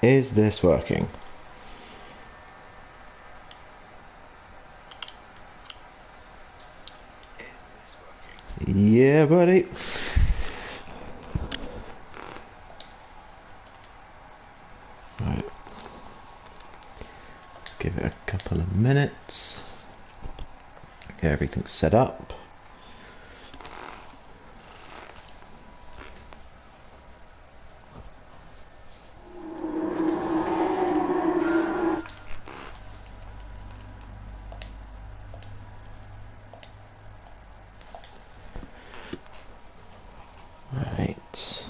Is this working? Yeah, buddy. Right. Give it a couple of minutes. Get everything set up. Right.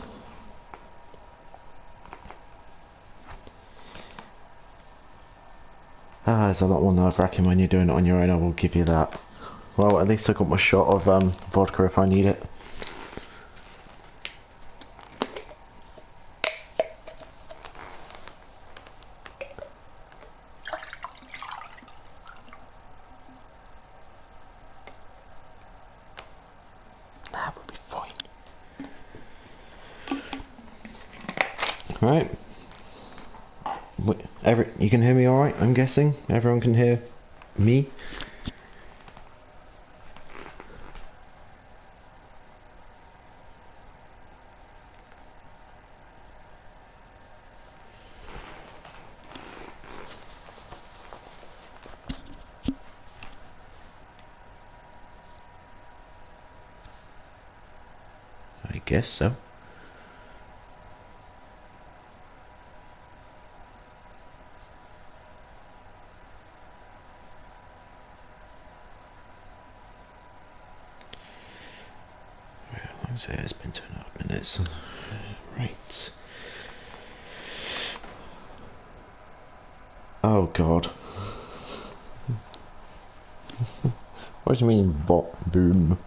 It's a lot more nerve-wracking when you're doing it on your own, I will give you that. Well, at least I got my shot of vodka if I need it. That would be fine. Right. You can hear me alright, I'm guessing? Everyone can hear me? I guess so. So it's been 2.5 minutes. Right. Oh god. What do you mean bot boom?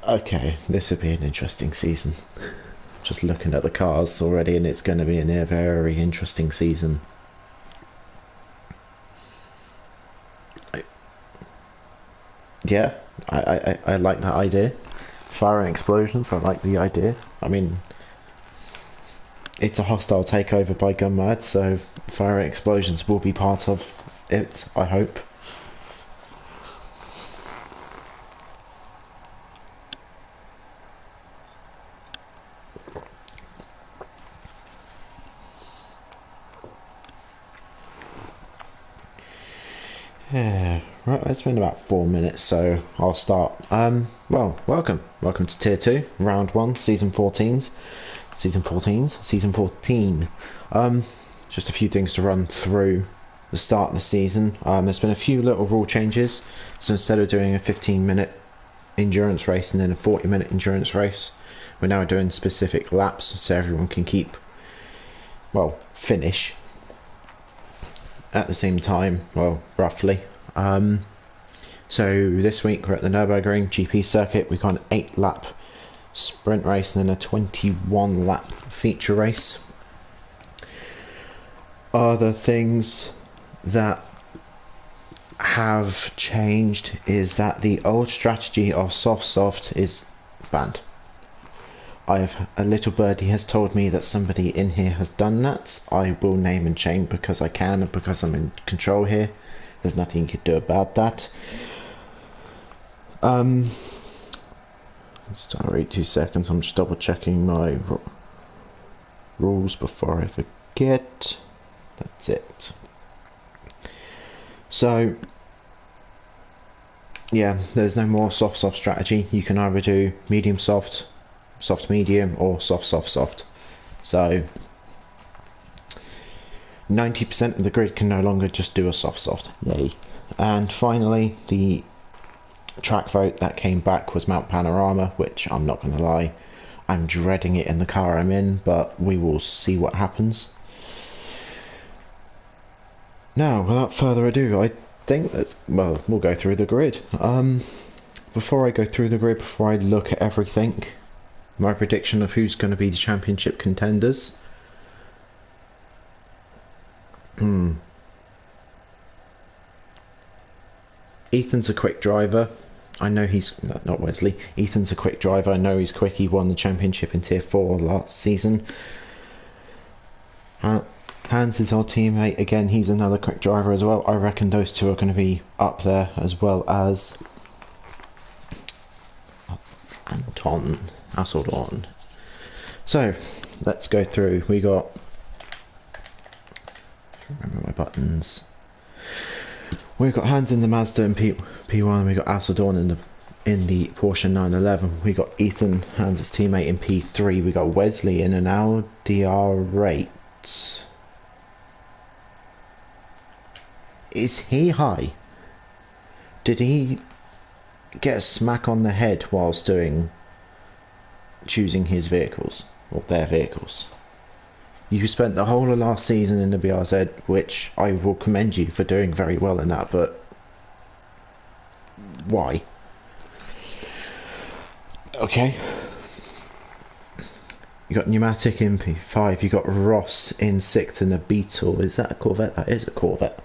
Okay, this would be an interesting season. Just looking at the cars already, and it's going to be a very interesting season. Yeah, I like that idea. Fire and explosions, I like the idea. I mean, it's a hostile takeover by Gunmad, so fire and explosions will be part of it, I hope. Yeah, right, it's been about 4 minutes, so I'll start. Well, welcome to Tier 2, Round 1, Season 14's. Season 14. Just a few things to run through the start of the season. There's been a few little rule changes, so instead of doing a 15-minute endurance race and then a 40-minute endurance race, we're now doing specific laps, so everyone can finish at the same time, well, roughly. So this week we're at the Nürburgring GP circuit. We've got an 8-lap sprint race and then a 21-lap feature race. Other things that have changed is that the old strategy of soft is banned. A little birdie has told me that somebody in here has done that. I will name and shame because I can and because I'm in control here. There's nothing you can do about that. Sorry, 2 seconds. I'm just double checking my rules before I forget. That's it. So, yeah, there's no more soft strategy. You can either do medium soft medium, or soft. So 90% of the grid can no longer just do a soft. Yay. And finally, the track vote that came back was Mount Panorama, which I'm not going to lie, I'm dreading it in the car I'm in, but we will see what happens. Now, without further ado, I think we'll go through the grid. Before I go through the grid, before I look at everything, My prediction of who's going to be the championship contenders. Ethan's a quick driver. I know he's not Wesley. Ethan's a quick driver. I know he's quick. He won the championship in Tier 4 last season. Hans is our teammate. Again, he's another quick driver as well. I reckon those two are going to be up there, as well as Anton Asseldorn. So let's go through. We got, remember my buttons. We've got Hans in the Mazda in P1. We got Asseldorn in the Porsche 911. We got Ethan, Hans' teammate, in P3. We got Wesley in an Audi R8. Is he high? Did he get a smack on the head whilst choosing his vehicles, or their vehicles? You spent the whole of last season in the BRZ, which I will commend you for doing very well in that, but why? Okay. You got Pneumatic in P5, you got Ross in 6th in the Beetle. Is that a Corvette? That is a Corvette.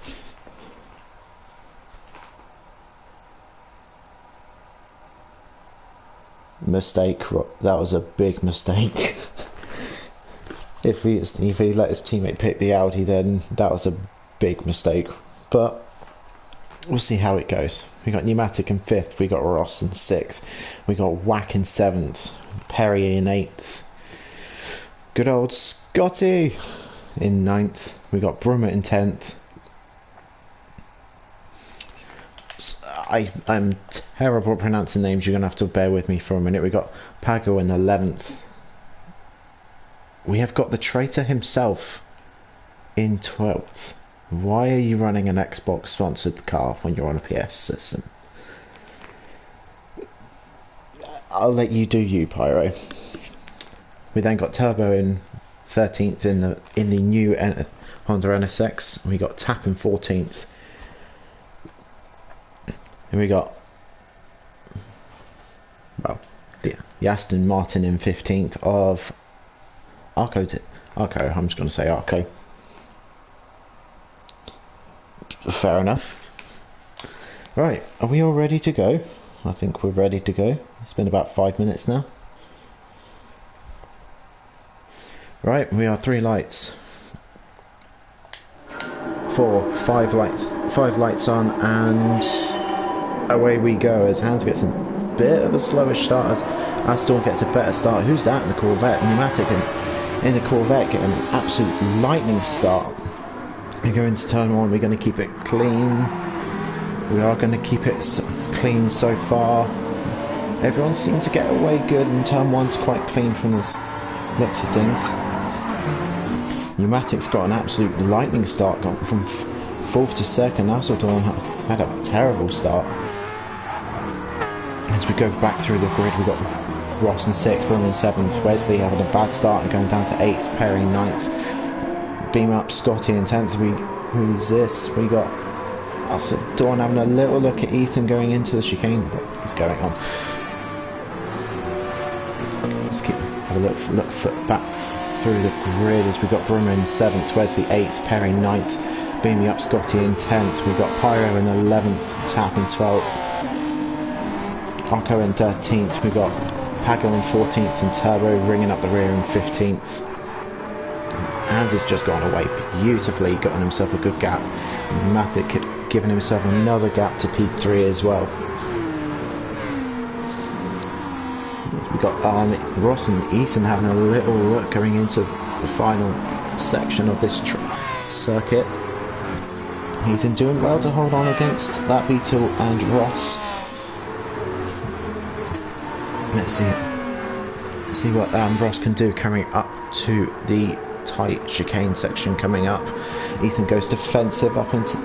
Mistake. That was a big mistake. If he let his teammate pick the Audi, then that was a big mistake. But we'll see how it goes. We got Pneumatic in 5th, we got Ross in 6th, we got Whack in 7th, Perry in 8th, good old Scotty in 9th, we got Brummer in 10th. I'm terrible at pronouncing names, you're going to have to bear with me for a minute. We got Pago in 11th. We have got the traitor himself in 12th. Why are you running an Xbox sponsored car when you're on a PS system? I'll let you do you, Pyro. We then got Turbo in 13th in the new Honda NSX. We got Tap in 14th. And we got, well, the Aston Martin in 15th of Arco, I'm just going to say Arco. Fair enough. Right, are we all ready to go? I think we're ready to go. It's been about 5 minutes now. Right, we are 3 lights. 4, 5 lights. 5 lights on, and away we go as Hans gets a bit of a slower start as Aston gets a better start. Who's that in the Corvette? Pneumatic in the Corvette getting an absolute lightning start. We go into turn 1, we're going to keep it clean. We are going to keep it clean so far. Everyone seemed to get away good, and turn 1's quite clean from the looks of things. Pneumatic's got an absolute lightning start, gone from 4th to 2nd. Asseldorn had a terrible start. As we go back through the grid, we've got Ross in 6th, Brun in 7th, Wesley having a bad start and going down to 8th, Perry 9th, beam up Scotty in 10th. Who's this? We got Asseldorn having a little look at Ethan going into the chicane. What is going on? Let's have a look back through the grid as we got Brummer in 7th, Wesley 8th, Perry 9th, beaming up Scotty in 10th. We've got Pyro in 11th, Tap in 12th, Arco in 13th, we got Pago in 14th, and Turbo ringing up the rear in 15th. Hans has just gone away beautifully, gotten himself a good gap. Pneumatic giving himself another gap to P3 as well. We got Ross and Ethan having a little look going into the final section of this circuit. Ethan doing well to hold on against that Beetle and Ross. Let's see what Ross can do coming up to the tight chicane section coming up. Ethan goes defensive up into,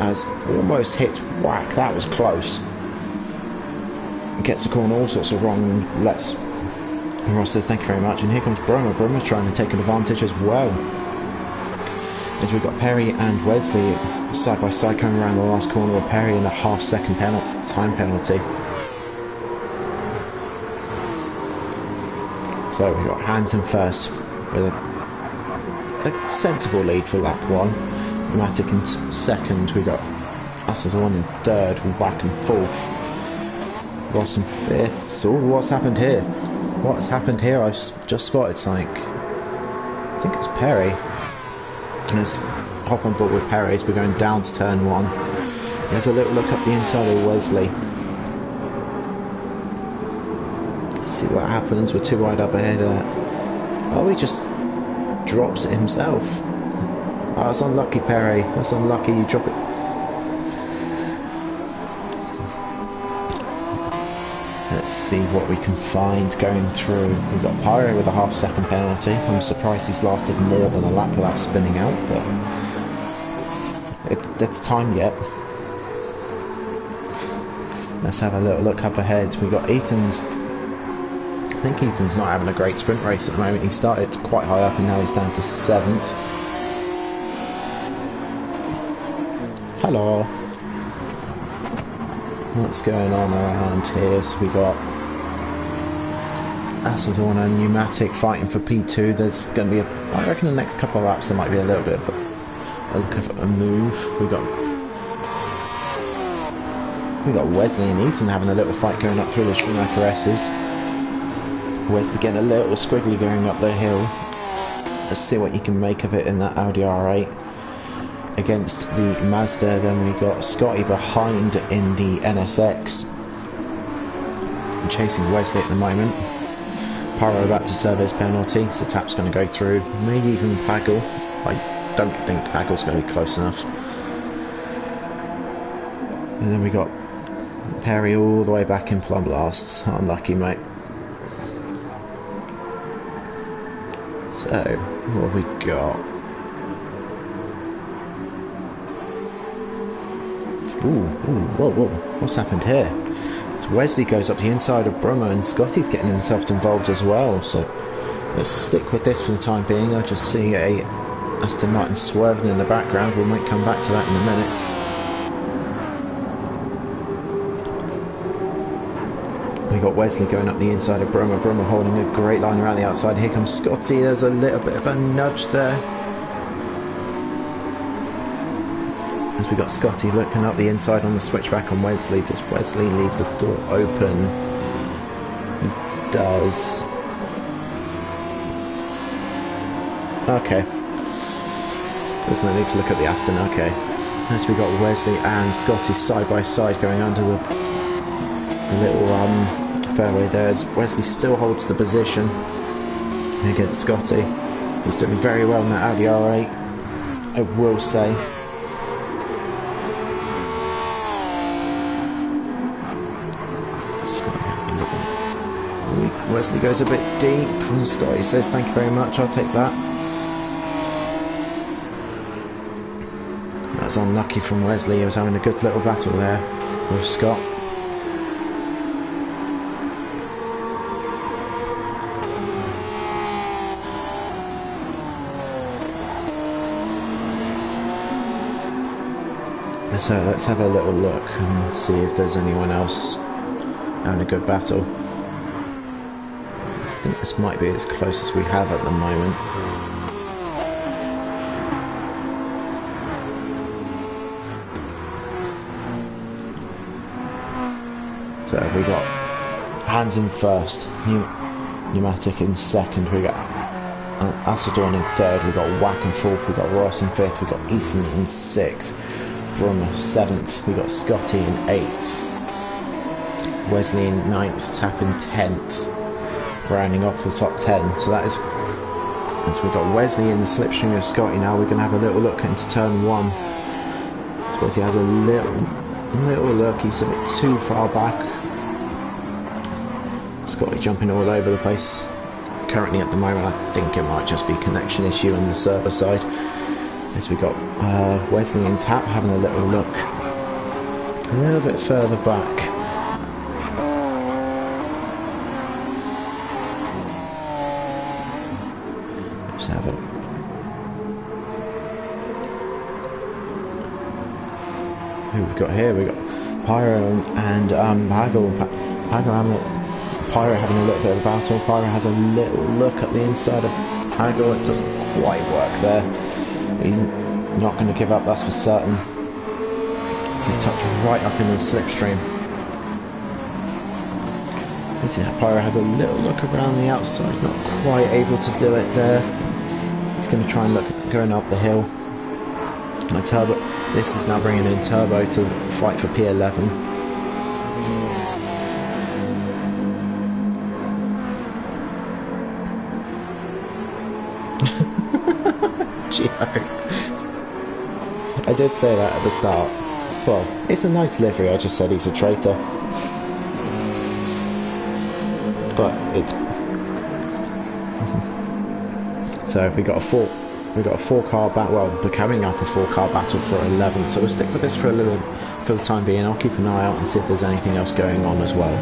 as almost hits Whack. That was close. Gets the corner all sorts of wrong. Ross says thank you very much, and here comes Brummer. Brummer's trying to take an advantage as well. As we've got Perry and Wesley side by side coming around the last corner with Perry in a half-second time penalty. So we've got Hansen first with a sensible lead for lap 1. Pneumatic in second. We've got S14 in third. Wack in fourth. Ross in fifth. So what's happened here? What's happened here? I've just spotted something. I think it's Perry. Let's hop on board with Perry as we're going down to turn 1. There's a little look up the inside of Wesley. Let's see what happens. We're too wide up ahead. Oh, he just drops it himself. Oh, that's unlucky, Perry. That's unlucky. You drop it. Let's see what we can find going through. We've got Pyro with a half-second penalty. I'm surprised he's lasted more than a lap without spinning out, but it's time yet. Let's have a little look up ahead. We've got Ethan's. I think Ethan's not having a great sprint race at the moment. He started quite high up and now he's down to 7th. Hello. What's going on around here? So we got Assadorn and Pneumatic fighting for P2. There's going to be I reckon the next couple of laps there might be a little bit of a move. We got Wesley and Ethan having a little fight going up through the Schumacher S's. Wesley getting a little squiggly going up the hill. Let's see what you can make of it in that Audi R8 against the Mazda. Then we got Scotty behind in the NSX and chasing Wesley at the moment. Pyro about to serve his penalty, so Tap's going to go through, maybe even Pagel. I don't think Pagel's going to be close enough. And then we got Perry all the way back in plumb last. Unlucky, mate. So, what have we got? Ooh, whoa, what's happened here? So Wesley goes up the inside of Brummer and Scotty's getting himself involved as well, so let's stick with this for the time being. I'll just see a Aston Martin swerving in the background. We might come back to that in a minute. We got Wesley going up the inside of Brummer holding a great line around the outside. Here comes Scotty. There's a little bit of a nudge there. As we got Scotty looking up the inside on the switchback on Wesley. Does Wesley leave the door open? He does. Okay. There's no need to look at the Aston. Okay. As we got Wesley and Scotty side by side going under the little fairway there. As Wesley still holds the position against Scotty. He's doing very well in that Audi R8, I will say. Wesley goes a bit deep and Scotty says thank you very much, I'll take that. That was unlucky from Wesley. He was having a good little battle there with Scott. So let's have a little look and see if there's anyone else having a good battle. I think this might be as close as we have at the moment. So we got Hansen first, Pneumatic in second, we got Assadorn in third, we got Wack in fourth, we got Ross in fifth, we got Easton in sixth, Brummer 7th, we got Scotty in 8th, Wesley in 9th, Tap in 10th, rounding off the top 10. So that is, and so we've got Wesley in the slipstream of Scotty now. We're going to have a little look into turn 1. So Wesley has a little look, he's a bit too far back. Scotty jumping all over the place. Currently at the moment I think it might just be connection issue on the server side. As we got Wesley and Tap having a little look a little bit further back. Let's have it. Who we got here? We got Pyro and Pagel Pyro having a little bit of a battle. Pyro has a little look at the inside of Pagel. It doesn't quite work there. He's not going to give up, that's for certain. He's tucked right up in the slipstream. Pyro has a little look around the outside, not quite able to do it there. He's going to try and look going up the hill. My Turbo, this is now bringing in Turbo to fight for P11. I did say that at the start. Well, it's a nice livery, I just said he's a traitor. But it's so we got a four car battle. Well, we're coming up a 4-car battle for 11th, so we'll stick with this for the time being. I'll keep an eye out and see if there's anything else going on as well.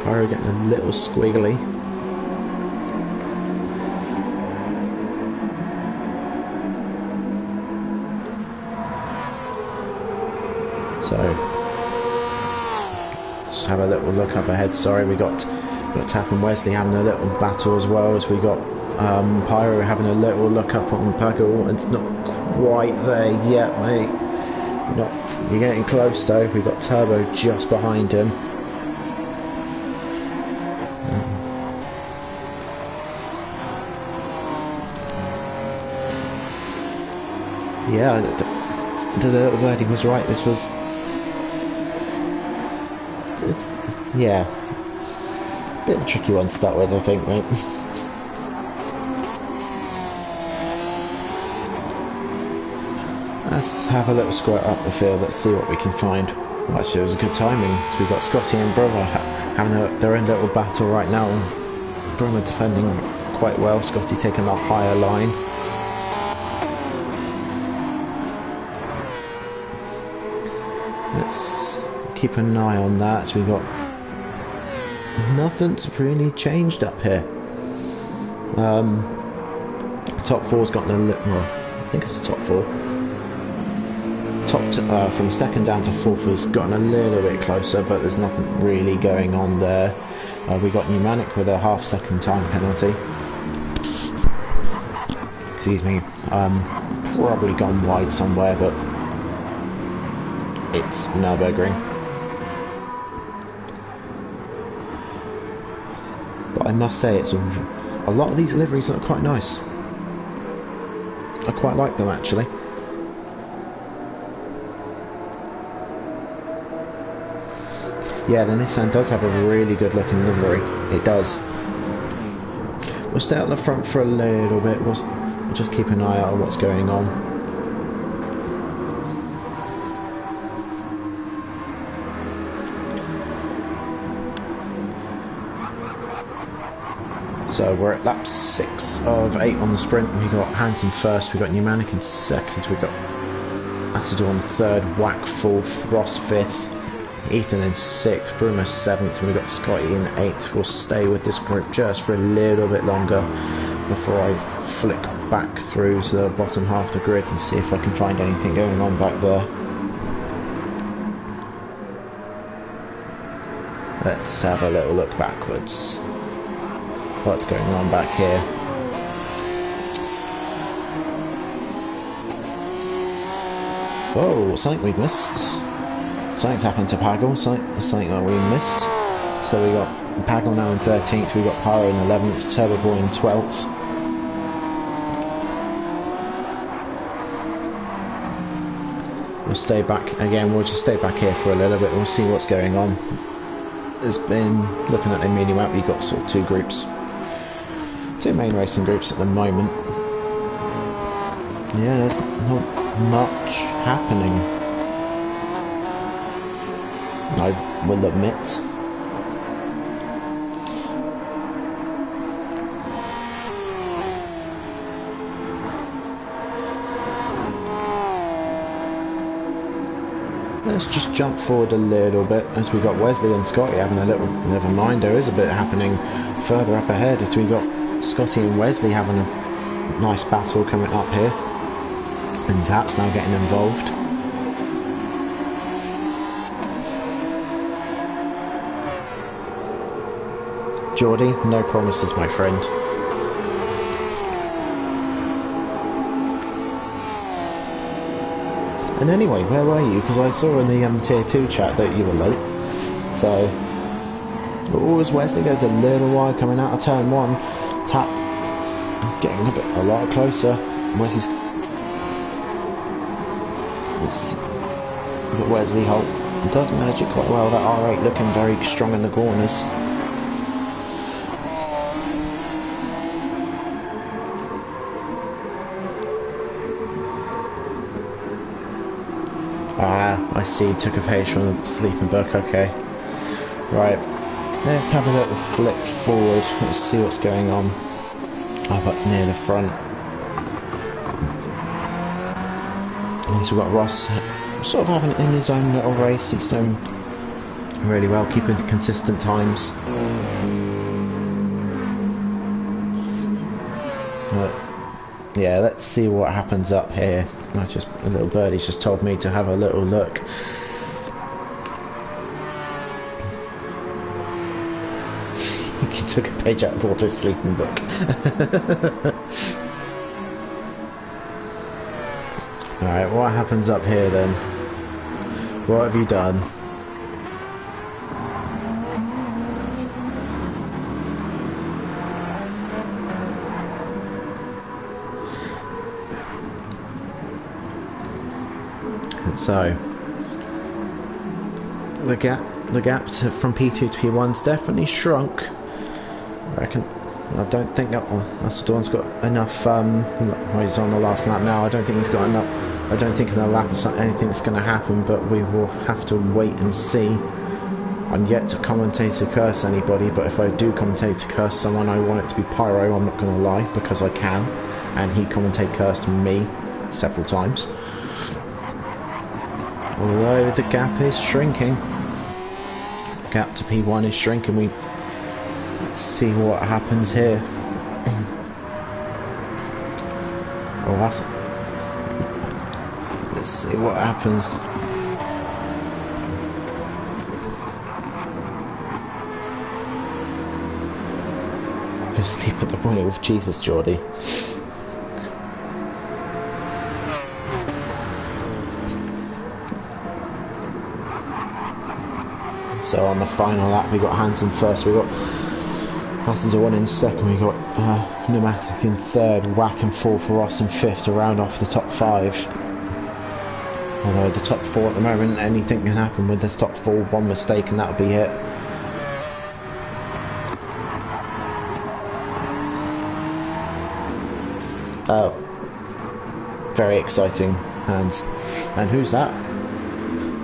Pyro getting a little squiggly. So, just have a little look up ahead. Sorry, we got Tap and Wesley having a little battle as well, as we got Pyro having a little look up on Pagel. It's not quite there yet, mate. You're getting close though. We got Turbo just behind him. Yeah, the little birdie was right. This was. Yeah, bit of a tricky one to start with, I think, mate. Let's have a little squirt up the field. Let's see what we can find. Well, actually, it was a good timing. So we've got Scotty and Brummer having their own little battle right now. Brummer defending quite well. Scotty taking the higher line. Let's keep an eye on that. So we've got nothing's really changed up here. Top four's gotten a little. Well, I think it's the top four. From second down to fourth has gotten a little bit closer, but there's nothing really going on there. We got Pneumanic with a half-second time penalty. Excuse me. Probably gone wide somewhere, but it's Nürburgring. But I must say, it's a lot of these liveries are quite nice. I quite like them, actually. Yeah, the Nissan does have a really good looking livery. It does. We'll stay at the front for a little bit. We'll just keep an eye out on what's going on. So we're at lap 6 of 8 on the sprint. We got Hansen first, we got Pneumanic in second, we got Macedon third, Wack fourth, Ross fifth, Ethan in 6th, Brumer 7th, and we got Scotty in 8th. We'll stay with this group just for a little bit longer before I flick back through to the bottom half of the grid and see if I can find anything going on back there. Let's have a little look backwards. What's going on back here? Whoa, something we missed. Something's happened to Pagel, something that we missed. So we got Pagel now in 13th, we got Pyro in 11th, Turbo Boy in 12th. We'll stay back again, we'll just stay back here for a little bit, we'll see what's going on. There's been, looking at the mini map, you've got sort of two main racing groups at the moment. Yeah, there's not much happening, I will admit. Let's just jump forward a little bit as we got Wesley and Scotty having a little, never mind, there is a bit happening further up ahead as we got Scotty and Wesley having a nice battle coming up here, and Tap's now getting involved. Geordie, no promises, my friend. And anyway, where were you? Because I saw in the tier 2 chat that you were late. So, as Wesley goes a little wide coming out of turn 1. Tap is getting a lot closer. Wesley's... But Wesley Holt does manage it quite well. That R8 looking very strong in the corners. Ah, I see, took a page from the sleeping book, okay. Right, let's have a little flip forward, let's see what's going on up near the front. And so we've got Ross sort of having it in his own little race. He's doing really well, keeping consistent times. But yeah, let's see what happens up here. A little birdie's just told me to have a little look. He took a page out of Auto Sleeping Book. Alright, what happens up here then? What have you done? So the gap from P2 to P1's definitely shrunk. I reckon. I don't think Dawn's got enough. He's on the last lap now. I don't think he's got enough. I don't think in the lap anything's going to happen, but we will have to wait and see. I'm yet to commentate to curse anybody, but if I do commentate to curse someone, I want it to be Pyro. I'm not going to lie, because I can, and he commentate cursed me several times. Although the gap is shrinking, the gap to P1 is shrinking. Let's see what happens here. Oh, that's... Let's see what happens. Just sleep at the point with Jesus, Geordie. So on the final lap we got Hansen first, we got Passenger 1 in second, we got Pneumatic in third, Whack and 4 for Ross in fifth to round off the top 5. Although the top 4 at the moment, anything can happen with this top 4, one mistake and that'll be it. Oh, very exciting. And who's that?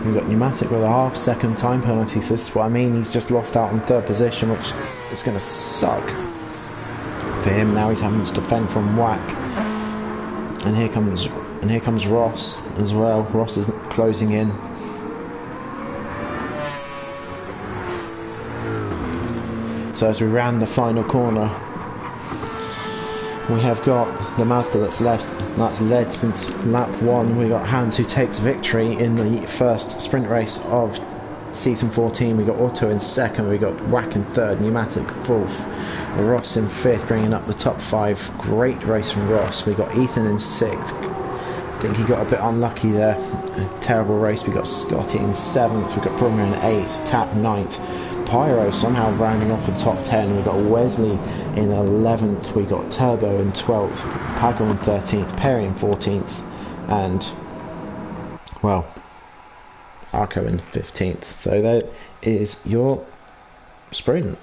We've got Pneumatic with a half-second time penalty, so this is what I mean. He's just lost out on third position, which is going to suck for him. Now he's having to defend from Whack, and here comes Ross as well. Ross is closing in. So as we round the final corner, we have got the Mazda that's led since lap 1. We got Hans who takes victory in the first sprint race of season 14. We got Otto in second, we got Whack in third, Pneumatic fourth, Ross in fifth, bringing up the top 5. Great race from Ross. We got Ethan in sixth. I think he got a bit unlucky there. A terrible race. We got Scotty in seventh, we got Brummer in eighth, Tap ninth. Pyro somehow rounding off the top 10. We got Wesley in 11th, we got Turbo in 12th, Pago in 13th, Perry in 14th, and well, Arco in 15th. So that is your sprint.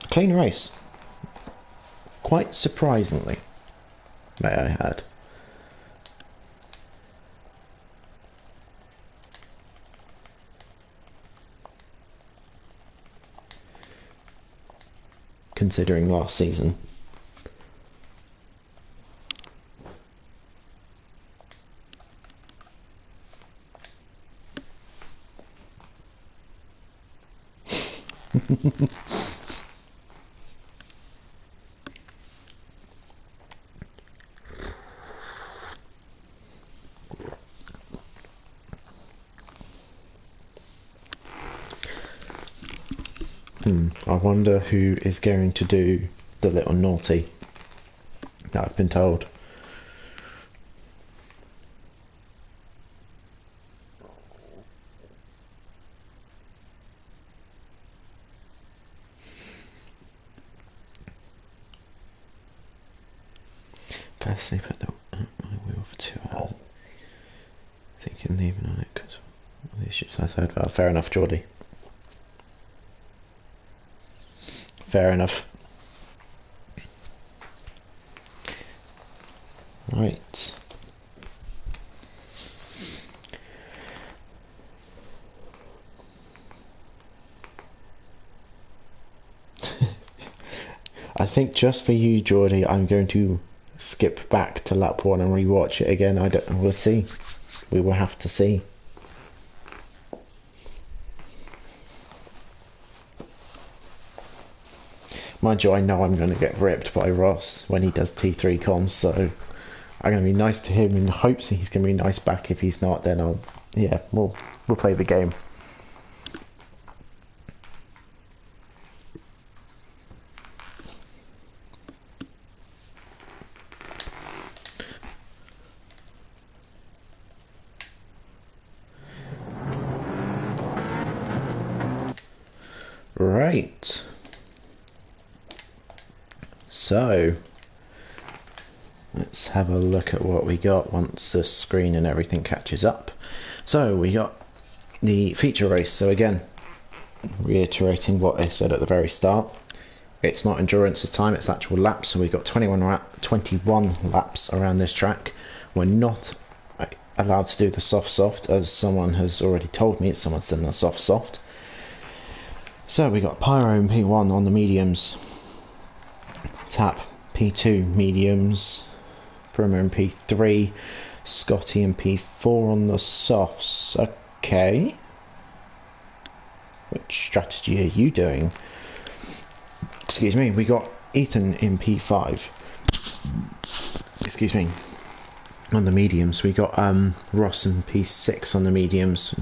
Clean race, quite surprisingly, may I add. Considering last season. I wonder who is going to do the little naughty that I've been told. Firstly, put my wheel for 2 hours. Thinking leaving on it because the issues I heard about. Fair enough, Geordie. Fair enough. Right. I think just for you, Geordie, I'm going to skip back to lap 1 and rewatch it again. We'll see. We will have to see. Mind you, I know I'm going to get ripped by Ross when he does T3 comms, so I'm going to be nice to him in hopes he's going to be nice back. If he's not, then we'll play the game. Right. So let's have a look at what we got once the screen and everything catches up. So we got the feature race. So again, reiterating what I said at the very start, it's not endurance this time, it's actual laps. So we got 21 laps around this track. We're not allowed to do the soft, as someone has already told me. Someone's done the soft. So we got Pyro and P1 on the mediums, Tap P2 mediums, Brimmer and P3, Scotty and P4 on the softs. Okay. Which strategy are you doing? Excuse me, we got Ethan in P5. Excuse me. On the mediums, we got Ross in P6 on the mediums.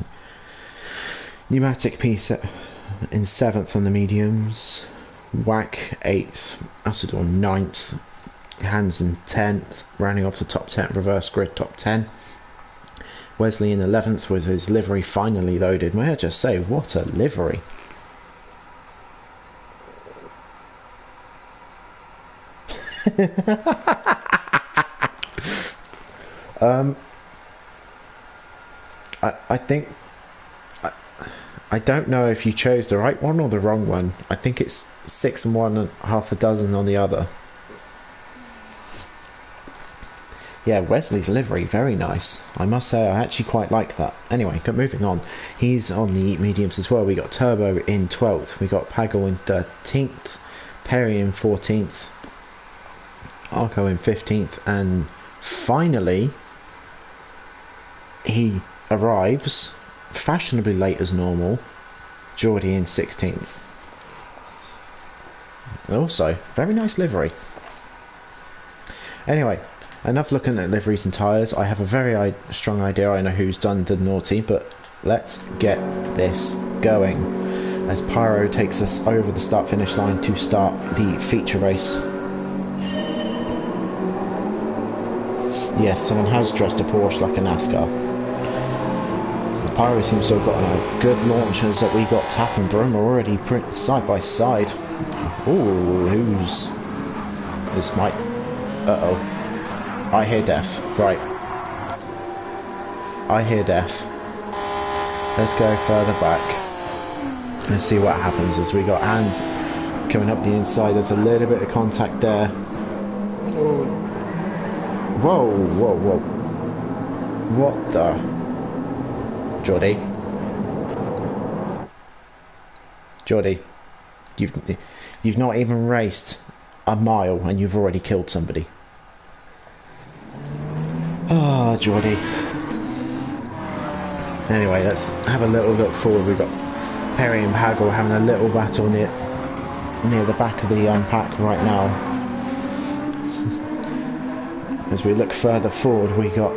Pneumatic P7 in 7th on the mediums. Whack 8th, Asador 9th, Hans in 10th, rounding off the top 10, reverse grid top 10. Wesley in 11th with his livery finally loaded. May I just say, what a livery. I think I don't know if you chose the right one or the wrong one. I think it's 6 on one and half a dozen on the other. Yeah, Wesley's livery, very nice. I must say, I actually quite like that. Anyway, moving on. He's on the mediums as well. We got Turbo in 12th. We got Pagel in 13th. Perry in 14th. Arco in 15th. And finally, he arrives fashionably late as normal, Geordie in 16th. Also, very nice livery. Anyway, enough looking at liveries and tyres. I have a very strong idea. I know who's done the naughty, but let's get this going as Pyro takes us over the start finish line to start the feature race. Yes, someone has dressed a Porsche like a NASCAR. Pyro seems to have gotten a good launch as that we got Tap and Brum already side by side. Ooh, who's this might I hear death. Right. I hear death. Let's go further back. Let's see what happens as we got Hans coming up the inside. There's a little bit of contact there. Whoa. What the? Geordie, you've not even raced a mile and you've already killed somebody. Ah, Geordie. Anyway, let's have a little look forward. We've got Perry and Pagel having a little battle near the back of the pack right now. As we look further forward, we got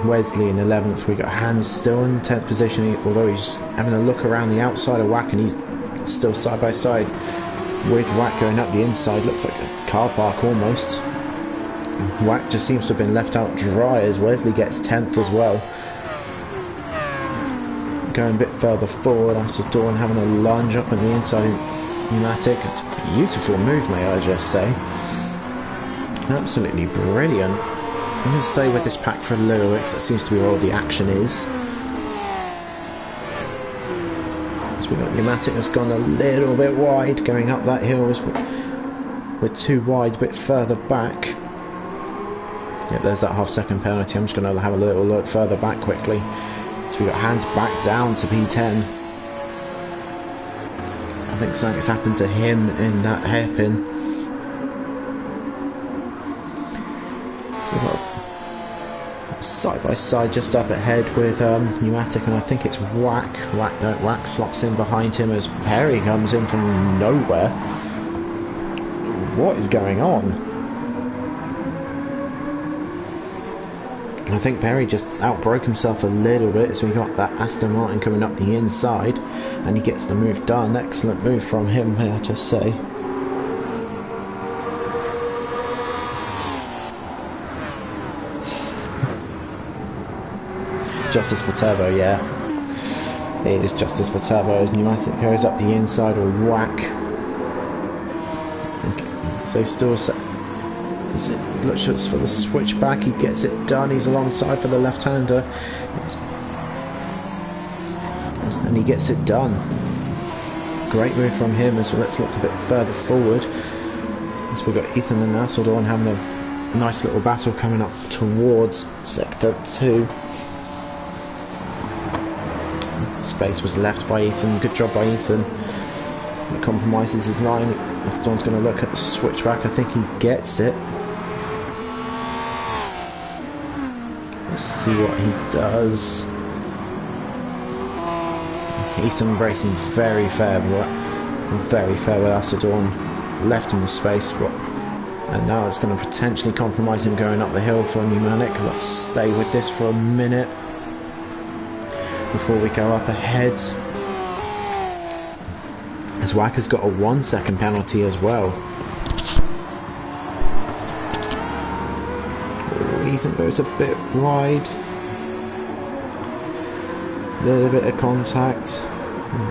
Wesley in 11th. We got Hans still in 10th position, although he's having a look around the outside of Whack, and he's Still side by side with Wack going up the inside. Looks like a car park almost. Wack just seems to have been left out dry as Wesley gets 10th as well. Going a bit further forward, Asa Dawn having a lunge up on the inside pneumatic. It's a beautiful move, may I just say. Absolutely brilliant. I'm going to stay with this pack for a little bit because that seems to be where all the action is. So we've got pneumatic has gone a little bit wide going up that hill. We're too wide, a bit further back. Yep, there's that half-second penalty. I'm just going to have a little look further back quickly. So we've got hands back down to P10. I think something's happened to him in that hairpin. We've got side by side just up ahead with pneumatic, and I think it's Wack. Wack slots in behind him as Perry comes in from nowhere. What is going on? I think Perry just outbroke himself a little bit, so we got that Aston Martin coming up the inside, and he gets the move done. Excellent move from him, may I just say. Justice for Turbo, yeah. It is justice for Turbo as pneumatic goes up the inside with Wack. So still looks for the switchback, he gets it done, he's alongside for the left-hander and he gets it done. Great move from him. As let's look a bit further forward as we've got Ethan and Asseldorn having a nice little battle coming up towards sector 2. Space was left by Ethan, good job by Ethan. He compromises his line. Asseldorn's going to look at the switchback, I think he gets it. Let's see what he does. Ethan racing very fair with Asseldorn, left him the space, and now it's going to potentially compromise him going up the hill for pneumatic. Let's stay with this for a minute before we go up ahead. As Wack has got a 1 second penalty as well. Ethan goes a bit wide. A little bit of contact.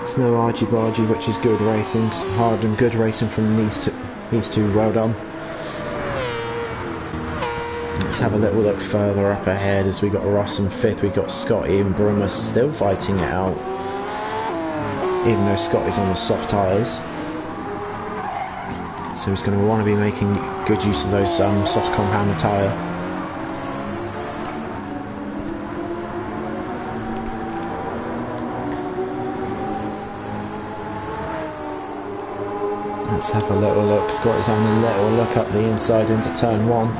It's no argy-bargy, which is good racing. Hard and good racing from these two. Well done. Let's have a little look further up ahead as we got Ross in 5th. We got Scotty and Brummer still fighting it out, even though Scotty's on the soft tyres. So he's going to want to be making good use of those soft compounder tyre. Let's have a little look. Scotty's having a little look up the inside into turn 1.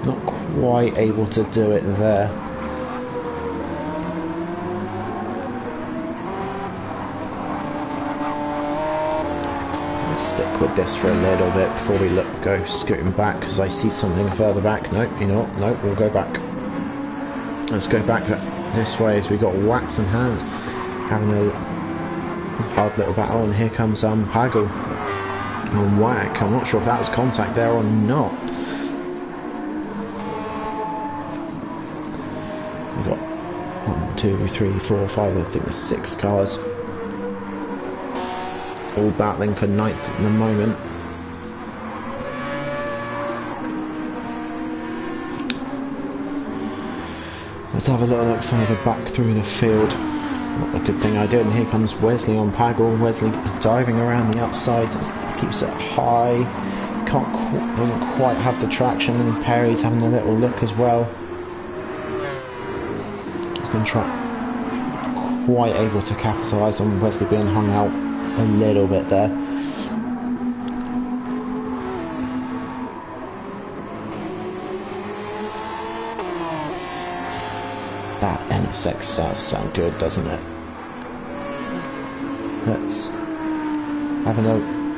Not quite able to do it there. Let's stick with this for a little bit before we go scooting back, because I see something further back. Nope, you know what? Nope, we'll go back. Let's go back this way as we got Wax and Hand having a hard little battle, and here comes Hagel and Wack. I'm not sure if that was contact there or not. We've got 1, 2, 3, 4, 5, I think there's 6 cars all battling for 9th at the moment. Let's have a little look further back through the field. Not a good thing I did, and here comes Wesley on Pagel. Wesley diving around the outside, keeps it high, doesn't quite have the traction, and Perry's having a little look as well. He's going to try, quite able to capitalise on Wesley being hung out a little bit there. That NSX does sound good, doesn't it?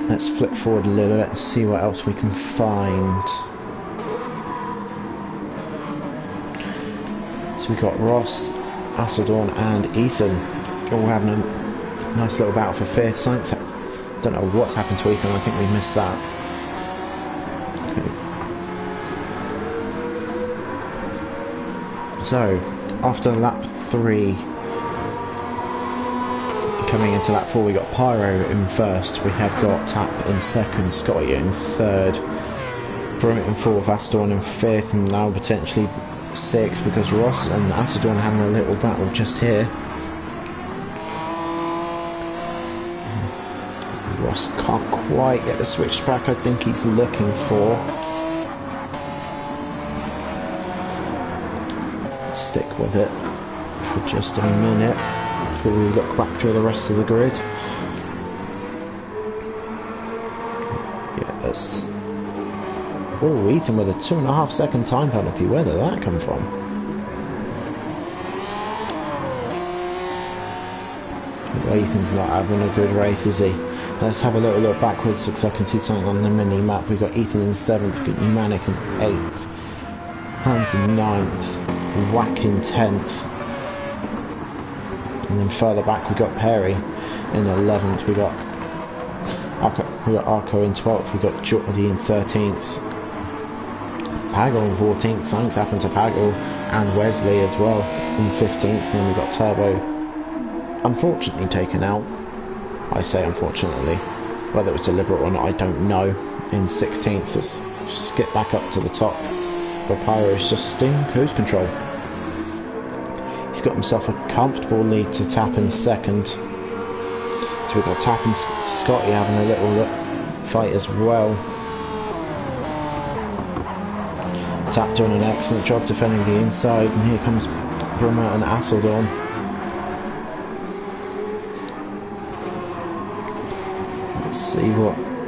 Let's flip forward a little bit and see what else we can find. So we got Ross, Asseldorn and Ethan all having a Nice little battle for fifth. Don't know what's happened to Ethan. I think we missed that. Okay. So after lap 3, coming into lap 4, we got Pyro in first. We have got Tap in second, Scotty in third, Brummett in fourth, Astorn in fifth, and now potentially sixth because Ross and Astorn having a little battle just here. Ross can't quite get the switchback I think he's looking for. Stick with it for just a minute before we look back through the rest of the grid. Yeah, that's... Oh, Ethan with a 2.5 second time penalty. Where did that come from? Well, Ethan's not having a good race, is he? Let's have a little look backwards because I can see something on the mini map. We've got Ethan in 7th, got Pneumatic in 8th, Hans in 9th, Whack in 10th, and then further back we got Perry in 11th. We got Arco in 12th. We got Jordy in 13th, Pagel in 14th. Something's happened to Pagel and Wesley as well in 15th. And then we got Turbo, unfortunately taken out. I say unfortunately, whether it was deliberate or not I don't know, in 16th. Let's skip back up to the top where Pyro's just in cruise control. He's got himself a comfortable lead to Tap in second. So we've got Tap and Scotty having a little fight as well. Tap doing an excellent job defending the inside, and here comes Brummer and Asseldorn.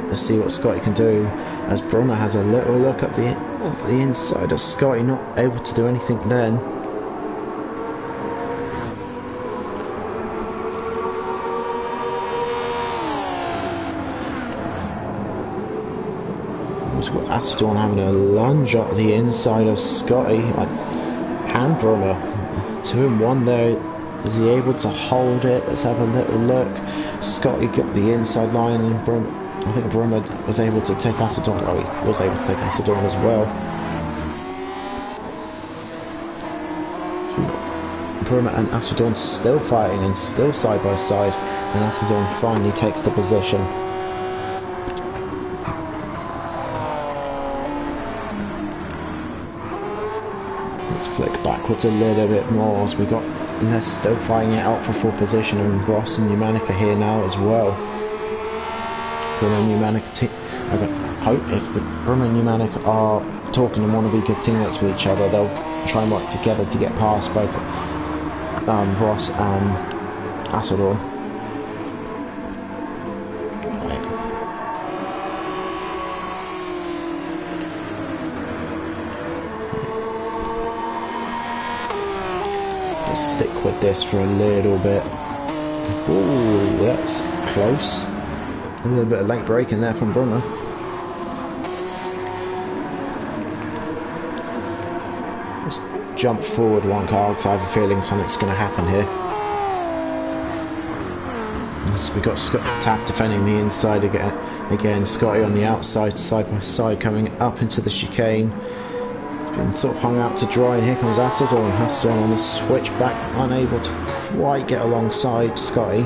Let's see what Scotty can do, as Brummer has a little look up the inside of Scotty, not able to do anything then. We've got Astorn having a lunge at the inside of Scotty, and Brummer. 2 in 1 there. Is he able to hold it? Let's have a little look. Scotty got the inside line, and I think Brummer was able to take Astorn. Well, he was able to take Astorn as well. Brummer and Astorn still fighting and still side by side, and Astorn finally takes the position. Let's flick backwards a little bit more as we got. And they're still fighting it out for 4th position, and Ross and Pneumatic are here now as well. Brummer and Pneumatic I hope if the Brummer and Pneumatic are talking and want to be good teammates with each other, they'll try and work together to get past both Ross and Asseldorn. Stick with this for a little bit. Ooh, that's close. A little bit of late braking there from Brummer. Just jump forward one car because I have a feeling something's going to happen here. So we've got Tap defending the inside again. Scotty on the outside, side by side, coming up into the chicane. Been sort of hung out to dry, and here comes Asseldorn. Asseldorn on the switchback, unable to quite get alongside Scotty.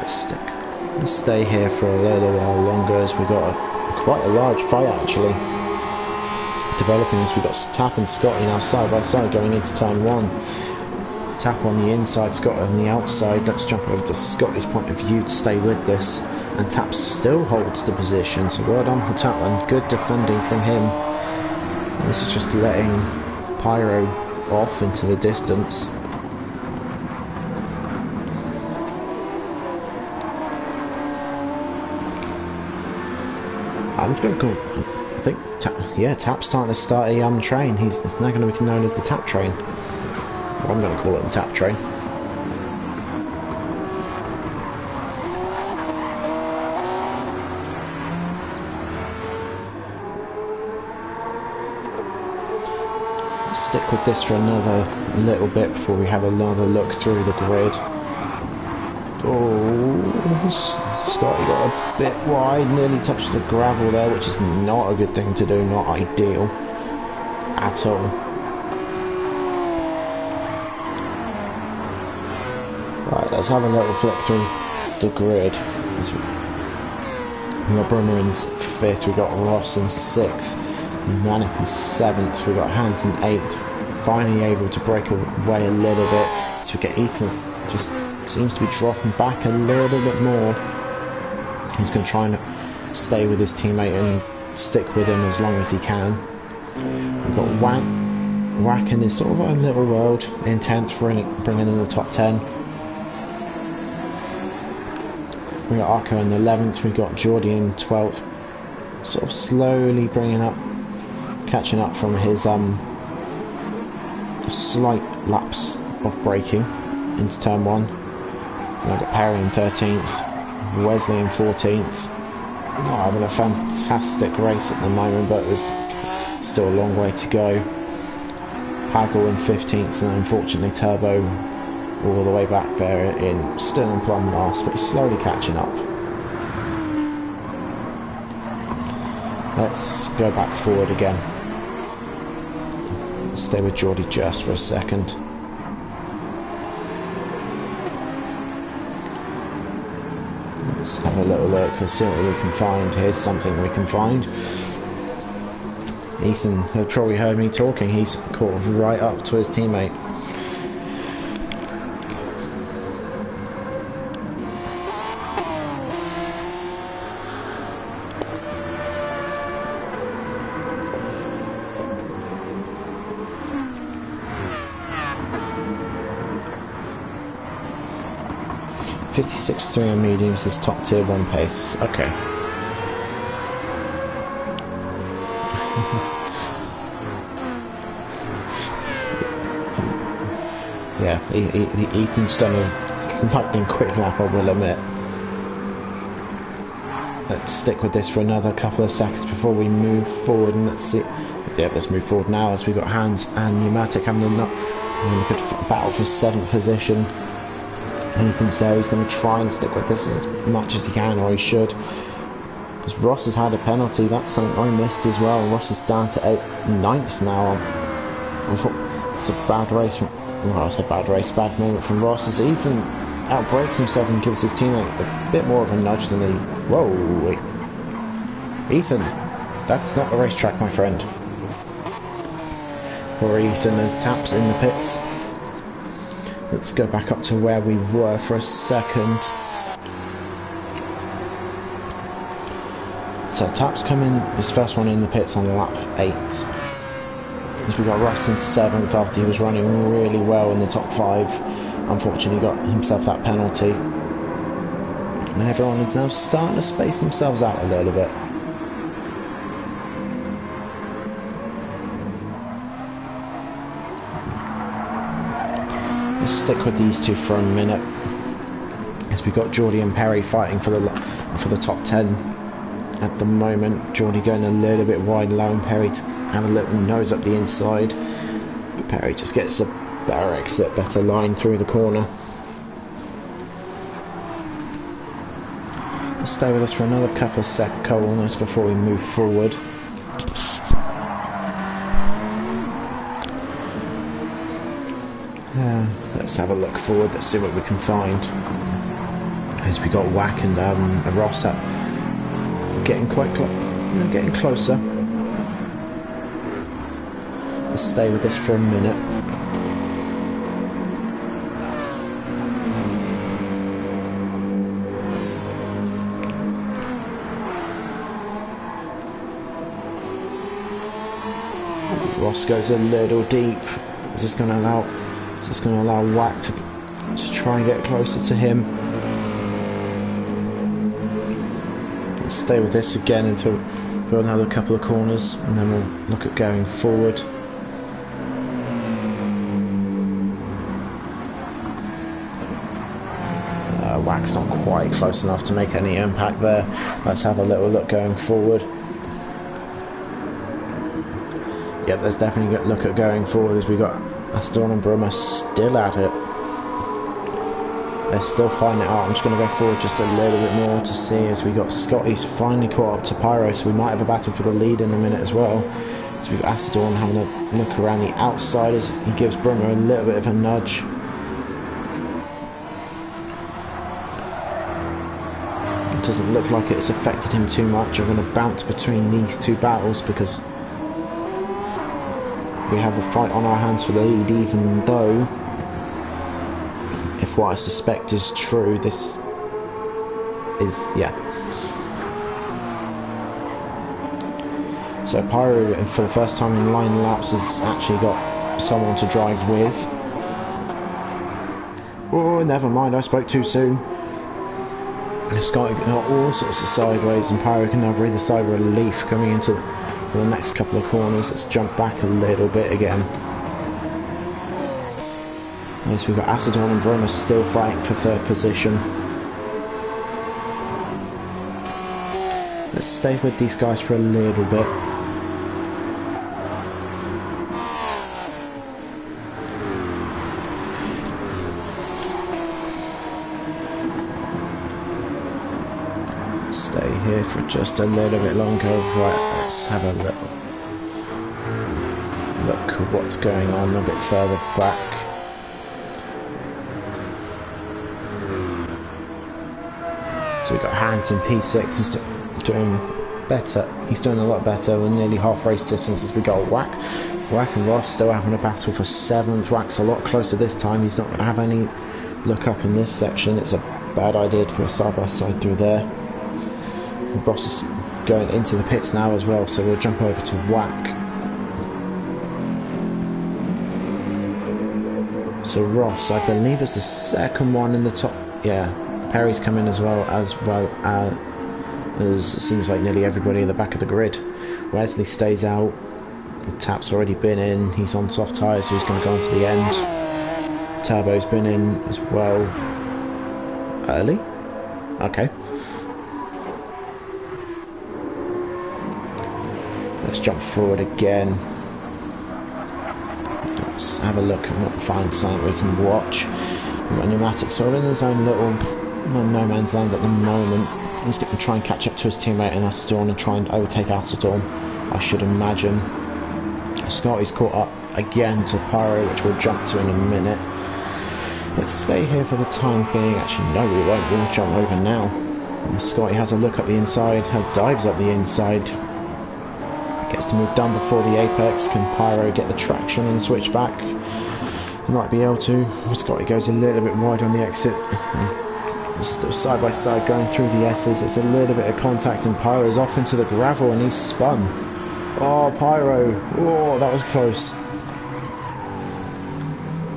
Let's stay here for a little while longer, as we got quite a large fight actually developing, as we got Tap and Scotty now side by side going into turn 1. Tap on the inside, Scott on the outside. Let's jump over to Scotty's point of view to stay with this, and Tap still holds the position, so well done for Tap, and good defending from him. And this is just letting Pyro off into the distance. I'm going to call, I think, Tap's starting to start a train. He's now going to be known as the Tap train. I'm going to call it the Tap train. Let's stick with this for another little bit before we have another look through the grid. Oh, Scotty got a bit wide, nearly touched the gravel there, which is not a good thing to do, not ideal at all. Right, let's have a little flick through the grid. We got Brummer in 5th, we got Ross in 6th, Manic in 7th, we got Hans in 8th, finally able to break away a little bit. So we get Ethan, just seems to be dropping back a little bit more. He's going to try and stay with his teammate and stick with him as long as he can. We've got Wack in this sort of own little world in 10th, bringing in the top 10. We got Arco in 11th, we got Geordie in 12th, sort of slowly catching up from his slight lapse of braking into turn 1. And I got Perry in 13th, Wesley in 14th. Not having a fantastic race at the moment, but there's still a long way to go. Hagel in 15th, and unfortunately Turbo all the way back there still in plumb last, but he's slowly catching up. Let's go back forward again. Let's stay with Geordie just for a second. Let's have a little look and see what we can find. Here's something we can find. Ethan, they've probably heard me talking, he's caught right up to his teammate. .56.3 on mediums is top tier 1 pace. Okay. Yeah, Ethan's done a lightning quick lap, I will admit. Let's stick with this for another couple of seconds before we move forward, and let's see. Yeah, let's move forward now as we've got Hans and Pneumatic having a good battle for 7th position. Ethan's there, he's going to try and stick with this as much as he can, or he should. Because Ross has had a penalty, that's something I missed as well. Ross is down to 9th now. I thought it's a bad race from, well, I said bad race, bad moment from Ross, as Ethan outbreaks himself and gives his teammate a bit more of a nudge than he... Whoa, wait. Ethan, that's not the racetrack, my friend. Poor Ethan has taps in the pits. Let's go back up to where we were for a second. So Taps coming, his first one in the pits on lap 8. As we got Ross in 7th after he was running really well in the top 5. Unfortunately got himself that penalty. And everyone is now starting to space themselves out a little bit. Stick with these two for a minute, as we got Geordie and Perry fighting for the top 10 at the moment. Geordie going a little bit wide, allowing Perry to have a little nose up the inside, but Perry just gets a better exit, better line through the corner. Let's stay with us for another couple of corners before we move forward. Let's have a look forward, let's see what we can find. As we got Wack and Ross up, getting quite getting closer. Let's stay with this for a minute. Ross goes a little deep. Is this going to allow Wack to try and get closer to him? Let's stay with this again until for another couple of corners, and then we'll look at going forward. Wack's not quite close enough to make any impact there. Let's have a little look going forward. Yeah, there's definitely a good look at going forward as we got Aston and Brummer still at it. They're still finding it out. I'm just going to go forward just a little bit more to see as we got Scotty's finally caught up to Pyro, so we might have a battle for the lead in a minute as well. So we've got Acidorn having a look around the outside as he gives Brummer a little bit of a nudge. It doesn't look like it's affected him too much. I'm going to bounce between these two battles because we have a fight on our hands for the lead, even though, if what I suspect is true, this is, yeah. So Pyro, for the first time in line laps, has actually got someone to drive with. Oh, never mind, I spoke too soon. Scotty got all sorts of sideways, and Pyro can now breathe a sigh of relief coming into for the next couple of corners. Let's jump back a little bit again. Yes, we've got Acidorn and Brummer still fighting for third position. Let's stay with these guys for a little bit. Stay here for just a little bit longer. Right, let's have a little look at what's going on a bit further back. So we've got Hans in P6, he's doing better. He's doing a lot better. We're nearly half race distance as we got Whack. Whack and Ross still having a battle for 7th. Whack's a lot closer this time. He's not going to have any look up in this section. It's a bad idea to go side by side through there. And Ross is going into the pits now as well, so we'll jump over to Whack. So Ross, I believe, is the second one in the top. Yeah. Perry's come in as well as it seems like nearly everybody in the back of the grid. Wesley stays out. The tap's already been in. He's on soft tyres, so he's going to go on to the end. Turbo's been in as well. Early? Okay. Let's jump forward again. Let's have a look and find something we can watch. We've got Pneumatics sort of in his own little no man's land at the moment. He's going to try and catch up to his teammate in Acidorn and try and overtake Acidorn, I should imagine. Scotty's caught up again to Pyro, which we'll jump to in a minute. Let's stay here for the time being. Actually, no, we won't. We'll jump over now. And Scotty has a look up the inside, dives up the inside. Gets to move down before the apex. Can Pyro get the traction and switch back? He might be able to. Scotty goes a little bit wide on the exit. Still side by side going through the S's. It's a little bit of contact and Pyro's off into the gravel and he's spun. Oh, Pyro. Oh, that was close.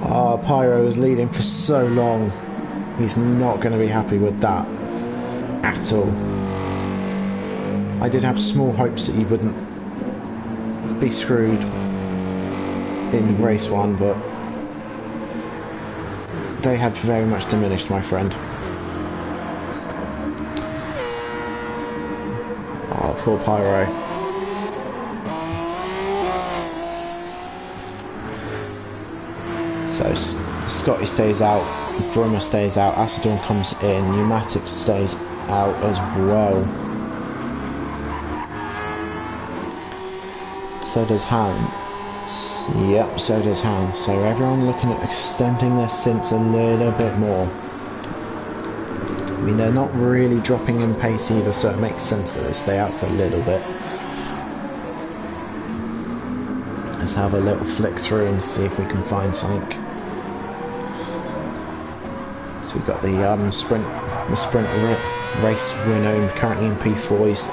Oh, Pyro was leading for so long. He's not going to be happy with that at all. I did have small hopes that he wouldn't be screwed in race 1, but they have very much diminished, my friend. Oh, poor Pyro. So Scotty stays out, Brummer stays out, Acidorn comes in, Pneumatics stays out as well. So does Hans. Yep, so does Hans. So everyone looking at extending their stints a little bit more. I mean, they're not really dropping in pace either, so it makes sense that they stay out for a little bit. Let's have a little flick through and see if we can find something. So we've got the sprint race winner currently in P4. He's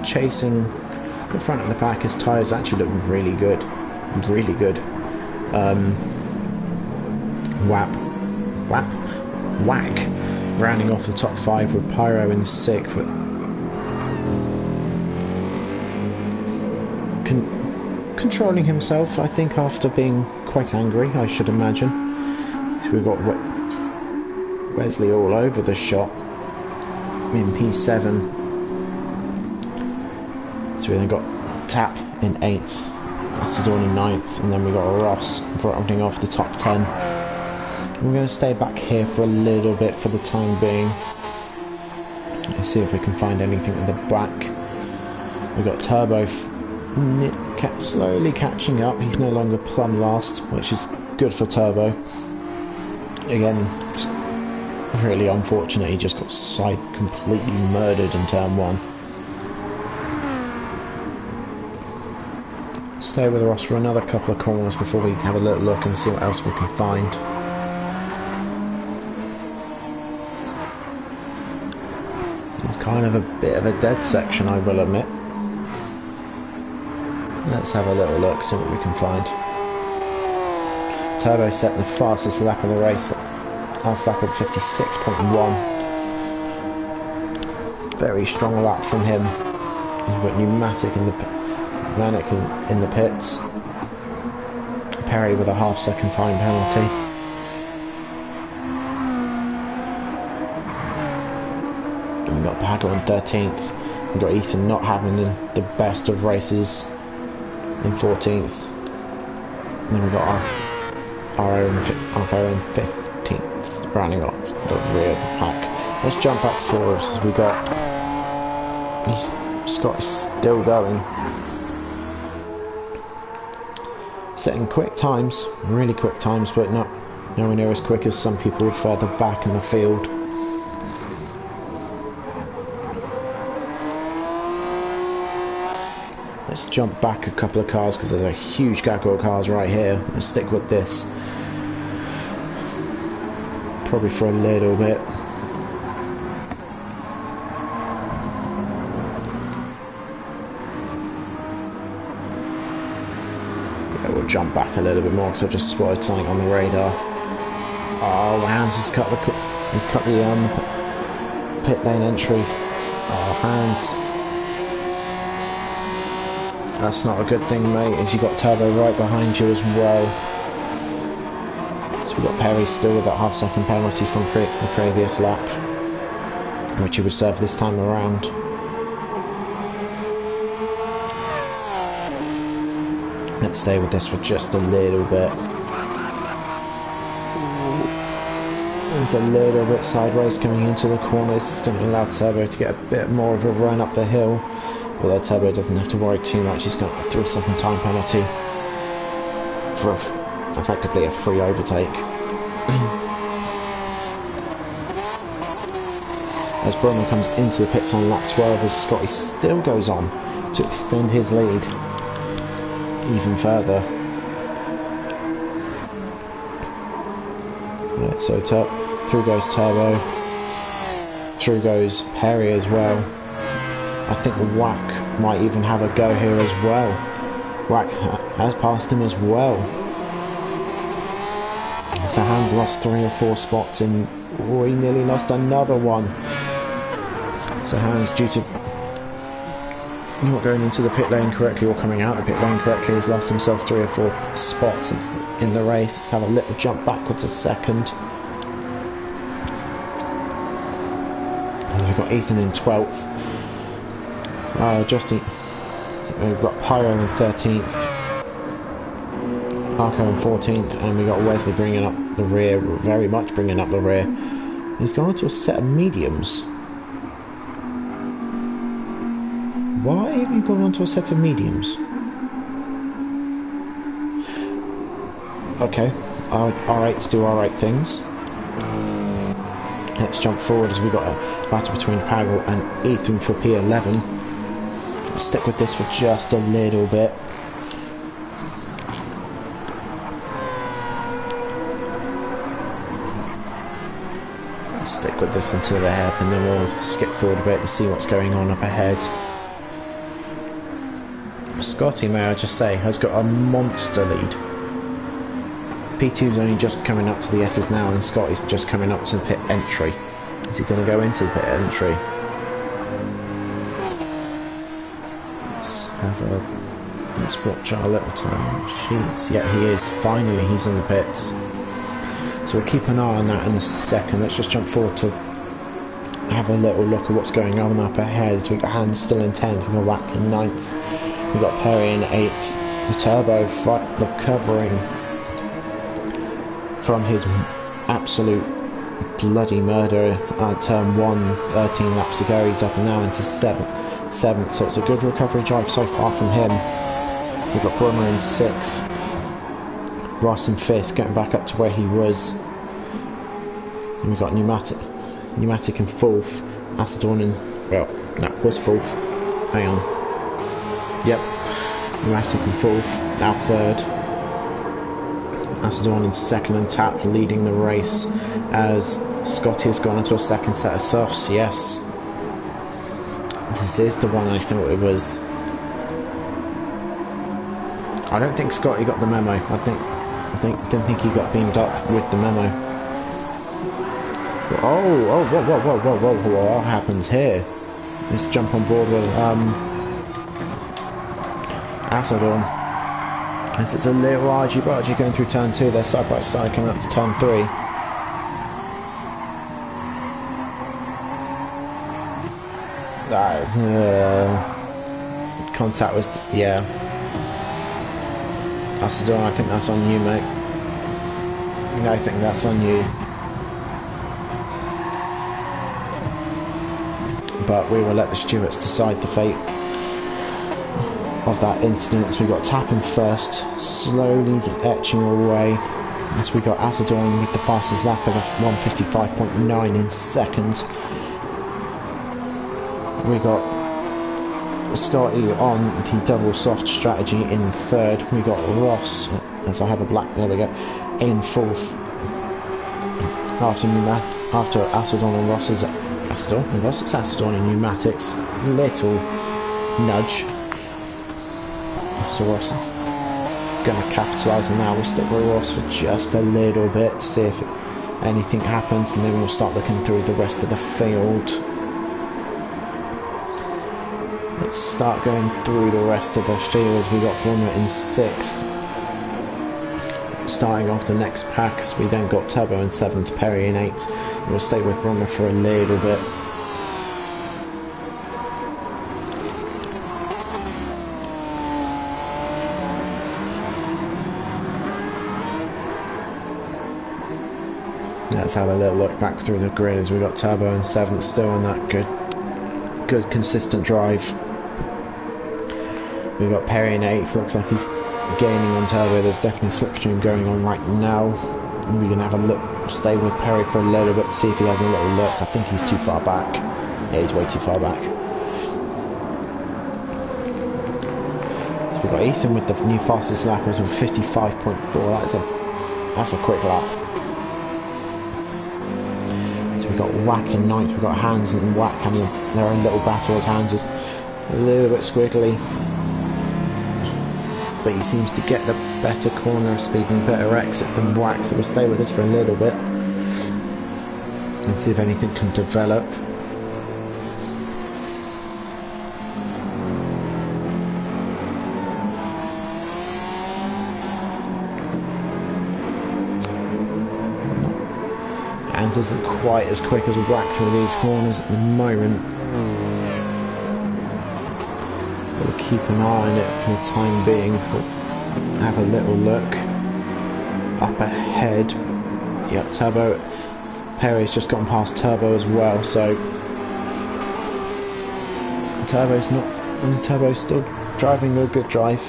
chasing the front of the pack. His tyres actually look really good. Really good. Whack. Rounding off the top 5 with Pyro in 6th. Controlling himself, I think, after being quite angry, I should imagine. So we've got Wesley all over the shop in P7. So we then got Tap in 8th. That's Dawn in 9th, and then we got Ross rounding off the top 10. We're going to stay back here for a little bit for the time being. Let's see if we can find anything at the back. We've got Turbo slowly catching up. He's no longer plumb last, which is good for Turbo. Again, just really unfortunate. He just got completely murdered in turn 1. Stay with Ross for another couple of corners before we have a little look and see what else we can find. It's kind of a bit of a dead section, I will admit. Let's have a little look, see what we can find. Turbo set the fastest lap of the race, last lap of 56.1. Very strong lap from him. He's got pneumatic in the pits. Perry with a half-second time penalty. And we've got Bagger on 13th. We've got Ethan not having the best of races in 14th. And then we've got our own 15th, rounding off the rear of the pack. Let's jump back forward as we got. Scott is still going. Setting quick times, really quick times, but nowhere near as quick as some people further back in the field. Let's jump back a couple of cars because there's a huge gaggle of cars right here. Let's stick with this. Probably for a little bit. Yeah, we'll jump back a little bit more because I've just spotted something on the radar. Oh, Hans has cut the pit lane entry. Oh, Hans. That's not a good thing, mate, as you got Turbo right behind you as well. So we've got Perry still with that half-second penalty from the previous lap, which he was served this time around. Let's stay with this for just a little bit. It's a little bit sideways coming into the corners. It's going to allow Turbo to get a bit more of a run up the hill. Although Turbo doesn't have to worry too much, he's got a 3-second time penalty for effectively a free overtake. As Brummer comes into the pits on lap 12, as Scotty still goes on to extend his lead even further. Right, so through goes Turbo, through goes Perry as well. I think Wack might even have a go here as well. Wack has passed him as well. So Hans lost 3 or 4 spots in. Oh, he nearly lost another one. So Hans, due to not going into the pit lane correctly or coming out of the pit lane correctly, has lost himself 3 or 4 spots in the race. Let's have a little jump backwards a second. And we've got Ethan in 12th. We've got Pyro in 13th, Arco in 14th, and we've got Wesley bringing up the rear, very much bringing up the rear. He's gone into a set of mediums. Why have you gone onto a set of mediums? Okay, R8s do R8 things. Let's jump forward as we've got a battle between Pagel and Ethan for P11. Stick with this for just a little bit. Let's stick with this until the hairpin, then we'll skip forward a bit to see what's going on up ahead. Scotty, may I just say, has got a monster lead. P2's only just coming up to the S's now, and Scotty's just coming up to the pit entry. Is he going to go into the pit entry? Let's watch our little time sheets. Yeah, he is. Finally, he's in the pits. So we'll keep an eye on that in a second. Let's just jump forward to have a little look at what's going on up ahead. So we've got Hans still in 10th. We've got Wack in 9th. We've got Perry in 8th. The turbo recovering from his absolute bloody murder at turn 1, 13 laps ago. He's up and now into 7th, so it's a good recovery drive so far from him. We've got Brummer in 6th, Ross in 5th, getting back up to where he was. And we've got Pneumatic in 4th, Acedorn in, well, that was 4th, hang on, yep, Pneumatic in 4th, now 3rd, Acedorn in 2nd and Tap leading the race as Scotty has gone into a 2nd set of softs. Yes, this is the one I thought it was. I don't think Scotty got the memo. I didn't think he got beamed up with the memo. Whoa, what happens here? Let's jump on board with Acedorn. As it's a little argy-bargy going through turn 2, they're side by side coming up to turn 3. That contact was, yeah. Acedorn, I think that's on you, mate. I think that's on you. But we will let the stewards decide the fate of that incident. We got Tapping first, slowly etching away, as we got Acedorn with the fastest lap of 1:55.9 in 2nd. We got Scotty on the double soft strategy in 3rd. We got Ross, as I have a black, there we go, in 4th. After Acedorn and Ross is Acedorn and Pneumatics. Little nudge. So Ross is going to capitalise, and now we'll stick with Ross for just a little bit to see if anything happens, and then we'll start looking through the rest of the field. Let's start going through the rest of the field. We got Brummer in 6th. Starting off the next pack, so we then got Turbo in 7th, Perry in 8th. We'll stay with Brummer for a little bit. Let's have a little look back through the grid as we got Turbo in 7th, still on that good consistent drive. We've got Perry in 8th, looks like he's gaining on Turbo. There's definitely slipstream going on right now. We're going to have a look, stay with Perry for a little bit to see if he has a little look. I think he's too far back. Yeah, he's way too far back. So we've got Ethan with the new fastest lap of 55.4. That's a quick lap. So we've got Whack in 9th. We've got Hans and Whack having their own little battle, as Hans is a little bit squiggly, but he seems to get the better corner speed and better exit than Whack, so we'll stay with this for a little bit and see if anything can develop. Hans isn't quite as quick as Whack through these corners at the moment. We'll keep an eye on it for the time being. Have a little look up ahead. Yep, Turbo. Perry's just gotten past Turbo as well, so Turbo's still driving a good drive.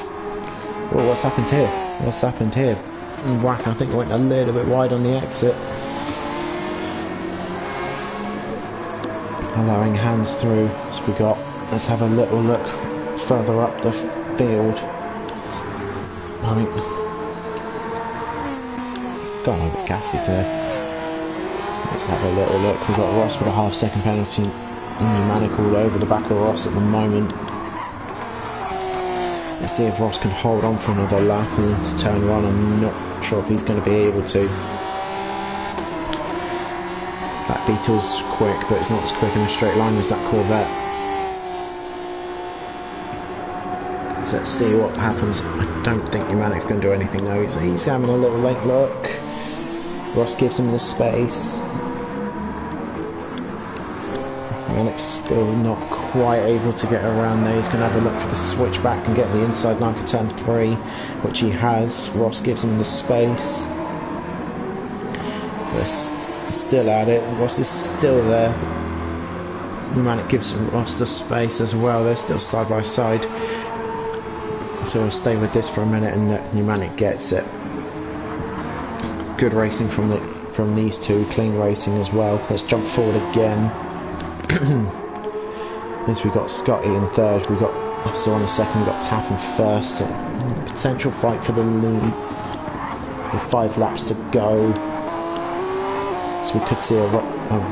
Well, what's happened here? What's happened here? And Whack, I think, went a little bit wide on the exit, allowing Hans through. So we got. Let's have a little look further up the field. I mean, got a bit gassy today. Let's have a little look. We've got Ross with a half-second penalty. Pneumatic all over the back of Ross at the moment. Let's see if Ross can hold on for another lap and into turn 1. I'm not sure if he's going to be able to. That Beetle's quick, but it's not as quick in a straight line as that Corvette. So let's see what happens. I don't think Pneumatic's going to do anything though. He's having a little late look. Ross gives him the space. Pneumatic's still not quite able to get around there. He's going to have a look for the switchback and get the inside line for turn 3, which he has. Ross gives him the space. We're still at it. Ross is still there. Pneumatic gives Ross the space as well. They're still side by side. So we'll stay with this for a minute and Pneumatic gets it. Good racing from these two. Clean racing as well. Let's jump forward again. As we got Scotty in third, we got Astor on the second, we got Tap in first. So potential fight for the lead with 5 laps to go. So we could see a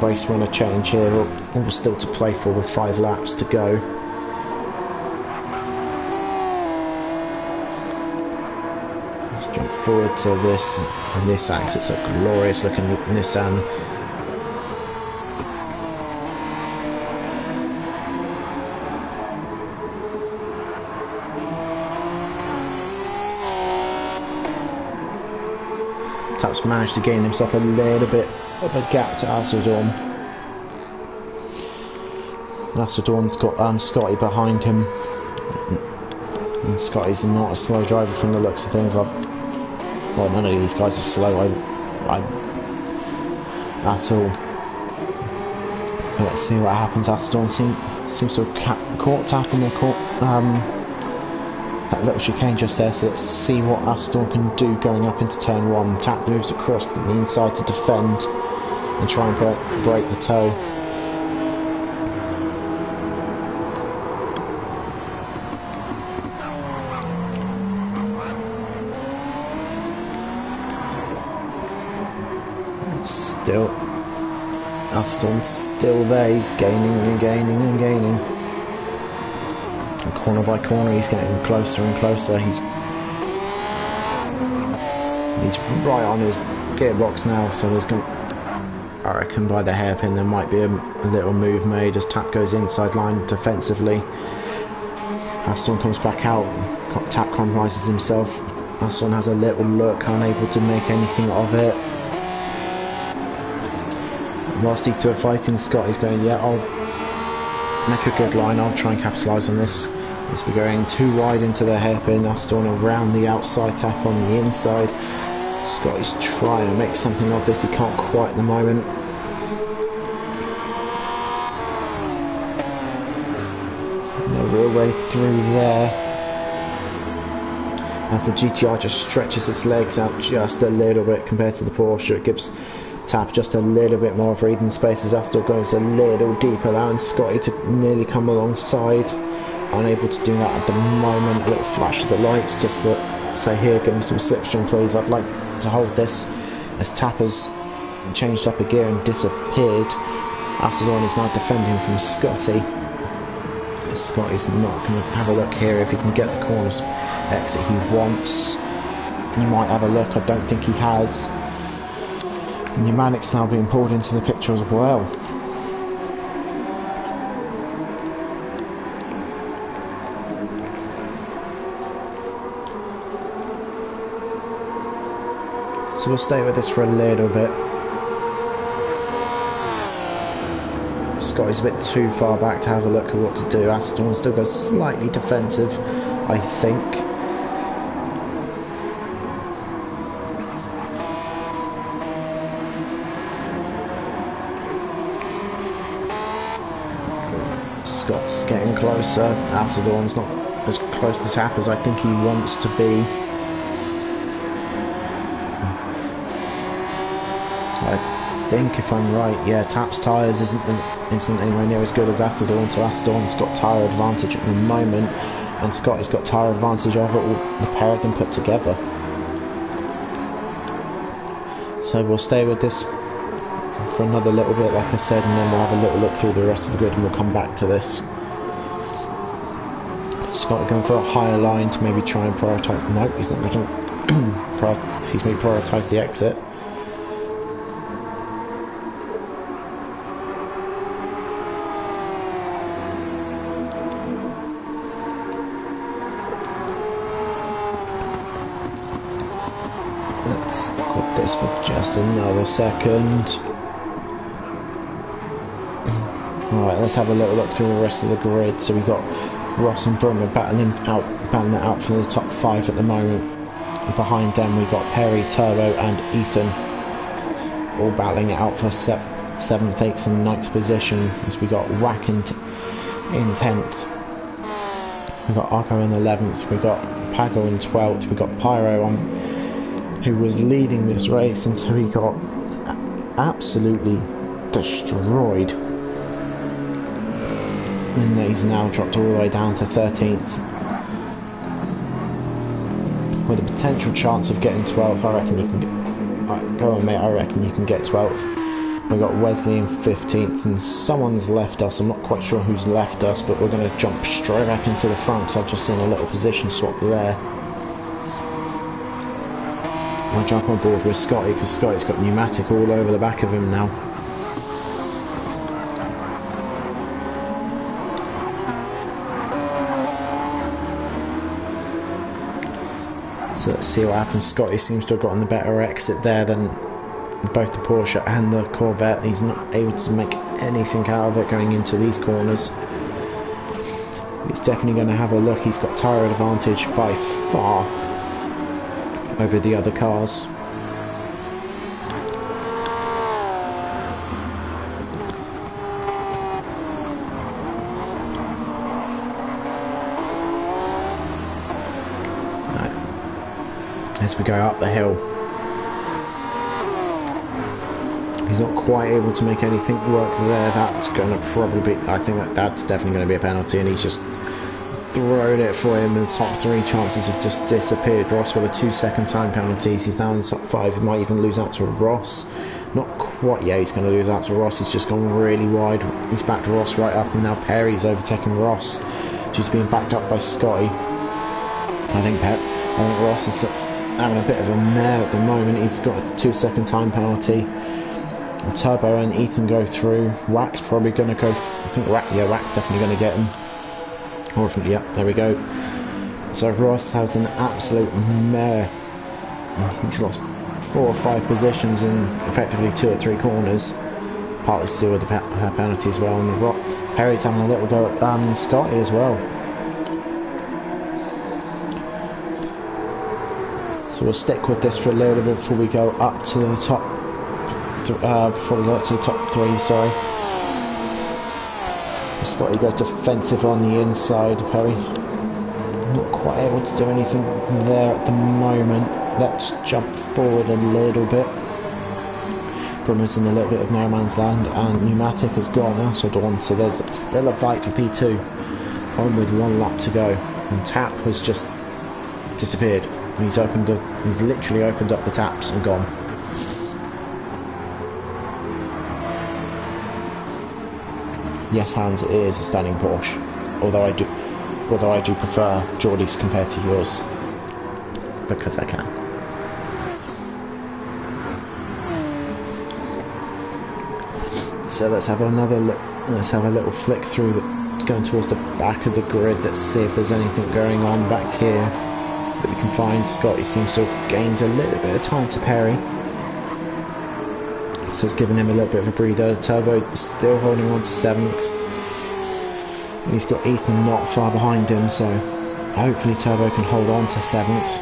race winner change here, all still to play for with 5 laps to go. Let's jump forward to this, and this acts, it's a glorious looking Nissan. Tap's managed to gain himself a little bit of a gap to Assadorn. Assadorn's got Scotty behind him. And Scotty's not a slow driver from the looks of things. Well, none of these guys are slow at all. But let's see what happens. Assadorn seems to have caught Tap in the court. That little chicane just there, so let's see what Assadorn can do going up into turn 1. Tap moves across the inside to defend and try and break the toe. Still, Assadorn's still there, he's gaining and gaining and gaining. Corner by corner, he's getting closer and closer. He's right on his gearbox now, so there's going. I reckon by the hairpin there might be a little move made as Tap goes inside line defensively. Aston comes back out. Tap compromises himself. Aston has a little look, unable to make anything of it. Whilst these two are fighting, Scott is going, yeah, I'll make a good line. I'll try and capitalise on this. As we're going too wide into the hairpin, Aston around the outside, Tap on the inside. Scott is trying to make something of this, he can't quite at the moment. No real way through there. As the GTR just stretches its legs out just a little bit compared to the Porsche, it gives Tap just a little bit more breathing space as Astor goes a little deeper, allowing Scotty to nearly come alongside. Unable to do that at the moment. A little flash of the lights just to say, here, give him some slipstream please, I'd like to hold this, as Tap has changed up a gear and disappeared. Astor is now defending from Scotty. Scotty's not going to have a look here if he can get the corner exit he wants. He might have a look, I don't think he has. Pneumatic's now being pulled into the picture as well. So we'll stay with this for a little bit. Scotty's a bit too far back to have a look at what to do. Aston still goes slightly defensive, I think. Scott's getting closer. Assadorn's not as close to Tap as I think he wants to be. I think, if I'm right, yeah, Tap's tyres isn't anywhere near as good as Assadorn, so Assadorn's got tyre advantage at the moment, and Scott has got tyre advantage over all the pair of them put together. So we'll stay with this for another little bit, like I said, and then we'll have a little look through the rest of the grid and we'll come back to this. Scott going for a higher line to maybe try and prioritise. No, he's not going to prioritise the exit. Let's put this for just another second. Alright, let's have a little look through the rest of the grid. So we've got Ross and Brummer battling it out for the top 5 at the moment. Behind them we've got Perry, Turbo and Ethan all battling it out for 7th, 8th and 9th position, as we got Whack in 10th. We've got Arco in 11th, we've got Pago in 12th, we've got Pyro on, who was leading this race until he got absolutely destroyed. And he's now dropped all the way down to 13th. With a potential chance of getting 12th, I reckon you can get... go on mate, I reckon you can get 12th. We've got Wesley in 15th and someone's left us. I'm not quite sure who's left us, but we're going to jump straight back into the front because I've just seen a little position swap there. I'll jump on board with Scotty because Scotty's got pneumatic all over the back of him now. So let's see what happens. Scotty seems to have gotten the better exit there than both the Porsche and the Corvette. He's not able to make anything out of it going into these corners. He's definitely going to have a look. He's got tyre advantage by far over the other cars. As we go up the hill, he's not quite able to make anything work there. That's going to probably be, I think that's definitely going to be a penalty, and he's just thrown it for him. The top 3 chances have just disappeared. Ross with a 2-second time penalties. He's down in the top 5. He might even lose out to Ross. Not quite, yeah, he's going to lose out to Ross. He's just gone really wide. He's backed Ross right up, and now Perry's overtaking Ross due to being backed up by Scotty. I think Ross is having a bit of a mare at the moment. He's got a 2-second time penalty. And Turbo and Ethan go through. Whack's probably going to go. I think Whack's definitely going to get him. Or if, yeah, there we go. So Ross has an absolute mare. He's lost 4 or 5 positions in effectively 2 or 3 corners. Partly to do with the penalty as well. And Perry's having a little go at Scotty as well. So we'll stick with this for a little bit before we go up to the top. Before we go up to the top 3, sorry. Scotty goes defensive on the inside. Perry not quite able to do anything there at the moment. Let's jump forward a little bit. Brummer's in a little bit of no man's land, and pneumatic has gone also on, so there's still a fight for P2 on with 1 lap to go, and Tap has just disappeared. He's literally opened up the taps and gone. Yes, Hans, it is a stunning Porsche. Although I do prefer Geordie's compared to yours, because I can. So let's have another look. Let's have a little flick through, going towards the back of the grid. Let's see if there's anything going on back here that we can find. Scotty seems to have gained a little bit of time to Perry, so it's given him a little bit of a breather. Turbo still holding on to 7th. And he's got Ethan not far behind him, so hopefully Turbo can hold on to 7th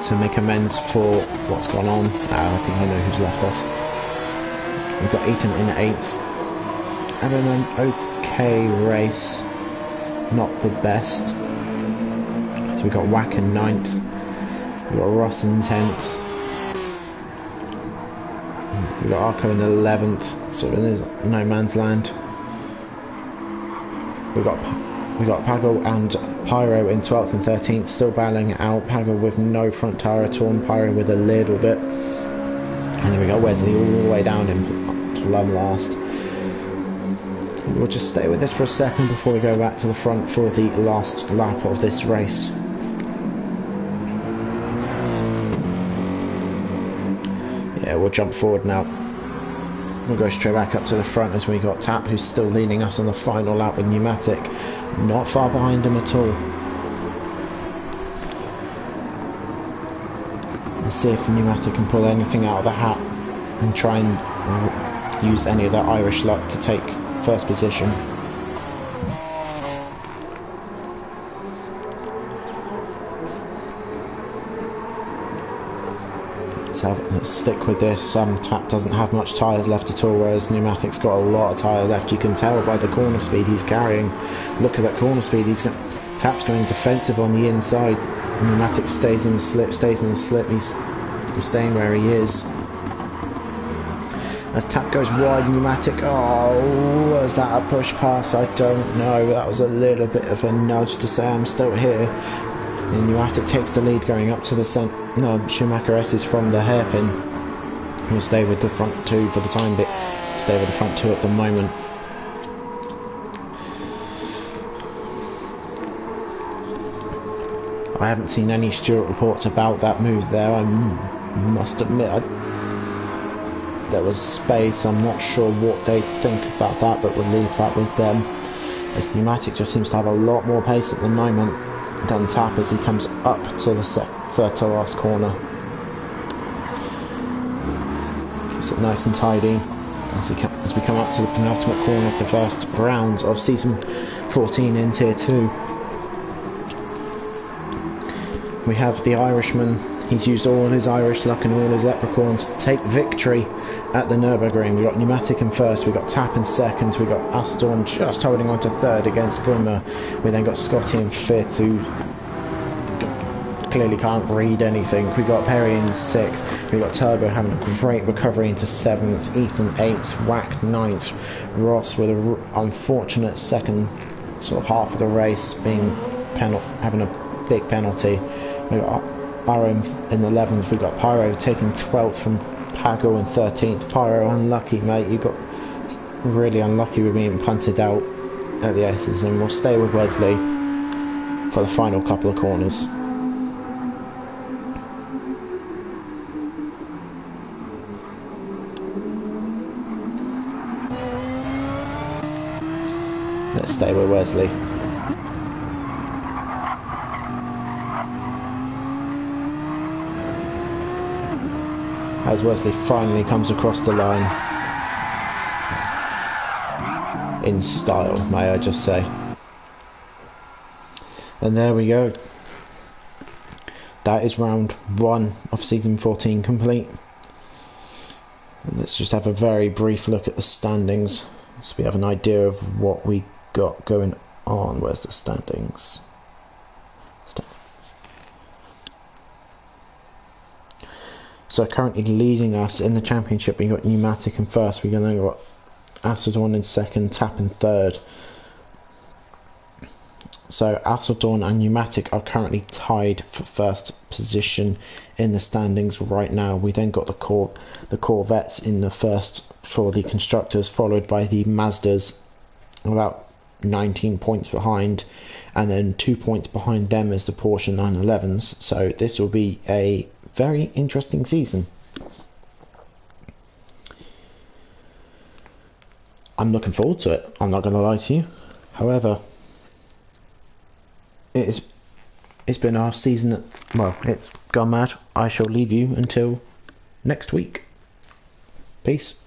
to make amends for what's gone on. I think I know who's left us. We've got Ethan in 8th. Having an okay race, not the best. So we've got Whack in 9th. We've got Ross in 10th. We've got Arco in 11th, so there's no man's land. We've got Pago and Pyro in 12th and 13th, still battling it out. Pago with no front tyre at all, and Pyro with a little bit. And then we got Wesley all the way down in plumb last. We'll just stay with this for a second before we go back to the front for the last lap of this race. Yeah, we'll jump forward now. We'll go straight back up to the front as we got Tap, who's still leading us on the final lap with pneumatic. Not far behind him at all. Let's see if pneumatic can pull anything out of the hat and try and use any of their Irish luck to take first position. Let's stick with this. Tap doesn't have much tyres left at all, whereas Pneumatic's got a lot of tyre left. You can tell by the corner speed he's carrying. Look at that corner speed. Tap's going defensive on the inside. Pneumatic stays in the slip. He's staying where he is. As Tap goes wide, Pneumatic, oh, was that a push pass? I don't know. That was a little bit of a nudge to say I'm still here. And Pneumatic takes the lead going up to the centre. No, Schumacher S is from the hairpin. We'll stay with the front two for the time bit. Stay with the front two at the moment. I haven't seen any Stewart reports about that move there. I must admit, there was space. I'm not sure what they think about that, but we'll leave that with them. As Pneumatic just seems to have a lot more pace at the moment than Tap as he comes up to the third to last corner. Keeps it nice and tidy as we come up to the penultimate corner of the first round of season 14 in Tier 2. We have the Irishman. He's used all his Irish luck and all his leprechauns to take victory at the Nürburgring. We've got Pneumatic in first, we've got Tap in second, we've got Aston just holding on to third against Brummer. We then got Scotty in fifth, who clearly can't read anything. We've got Perry in sixth, we've got Turbo having a great recovery into seventh, Ethan eighth, Wack ninth, Ross with an unfortunate second sort of half of the race being having a big penalty. We've got Aero in 11th, we've got Pyro taking 12th from Pago in 13th. Pyro, unlucky mate, you got really unlucky with being punted out at the Aces, and we'll stay with Wesley for the final couple of corners. Let's stay with Wesley. As Wesley finally comes across the line in style, may I just say. And there we go. That is round 1 of season 14 complete. And let's just have a very brief look at the standings so we have an idea of what we got going on. Where's the standings? So currently leading us in the championship, we got Pneumatic in first. We then got Acetone in second, Tap in third. So Acetone and Pneumatic are currently tied for first position in the standings right now. We then got the Corvettes in the first for the constructors, followed by the Mazdas, about 19 points behind, and then 2 points behind them is the Porsche 911s. So this will be a very interesting season. I'm looking forward to it, I'm not going to lie to you. However, it's been our season, well, it's gone mad. I shall leave you until next week. Peace.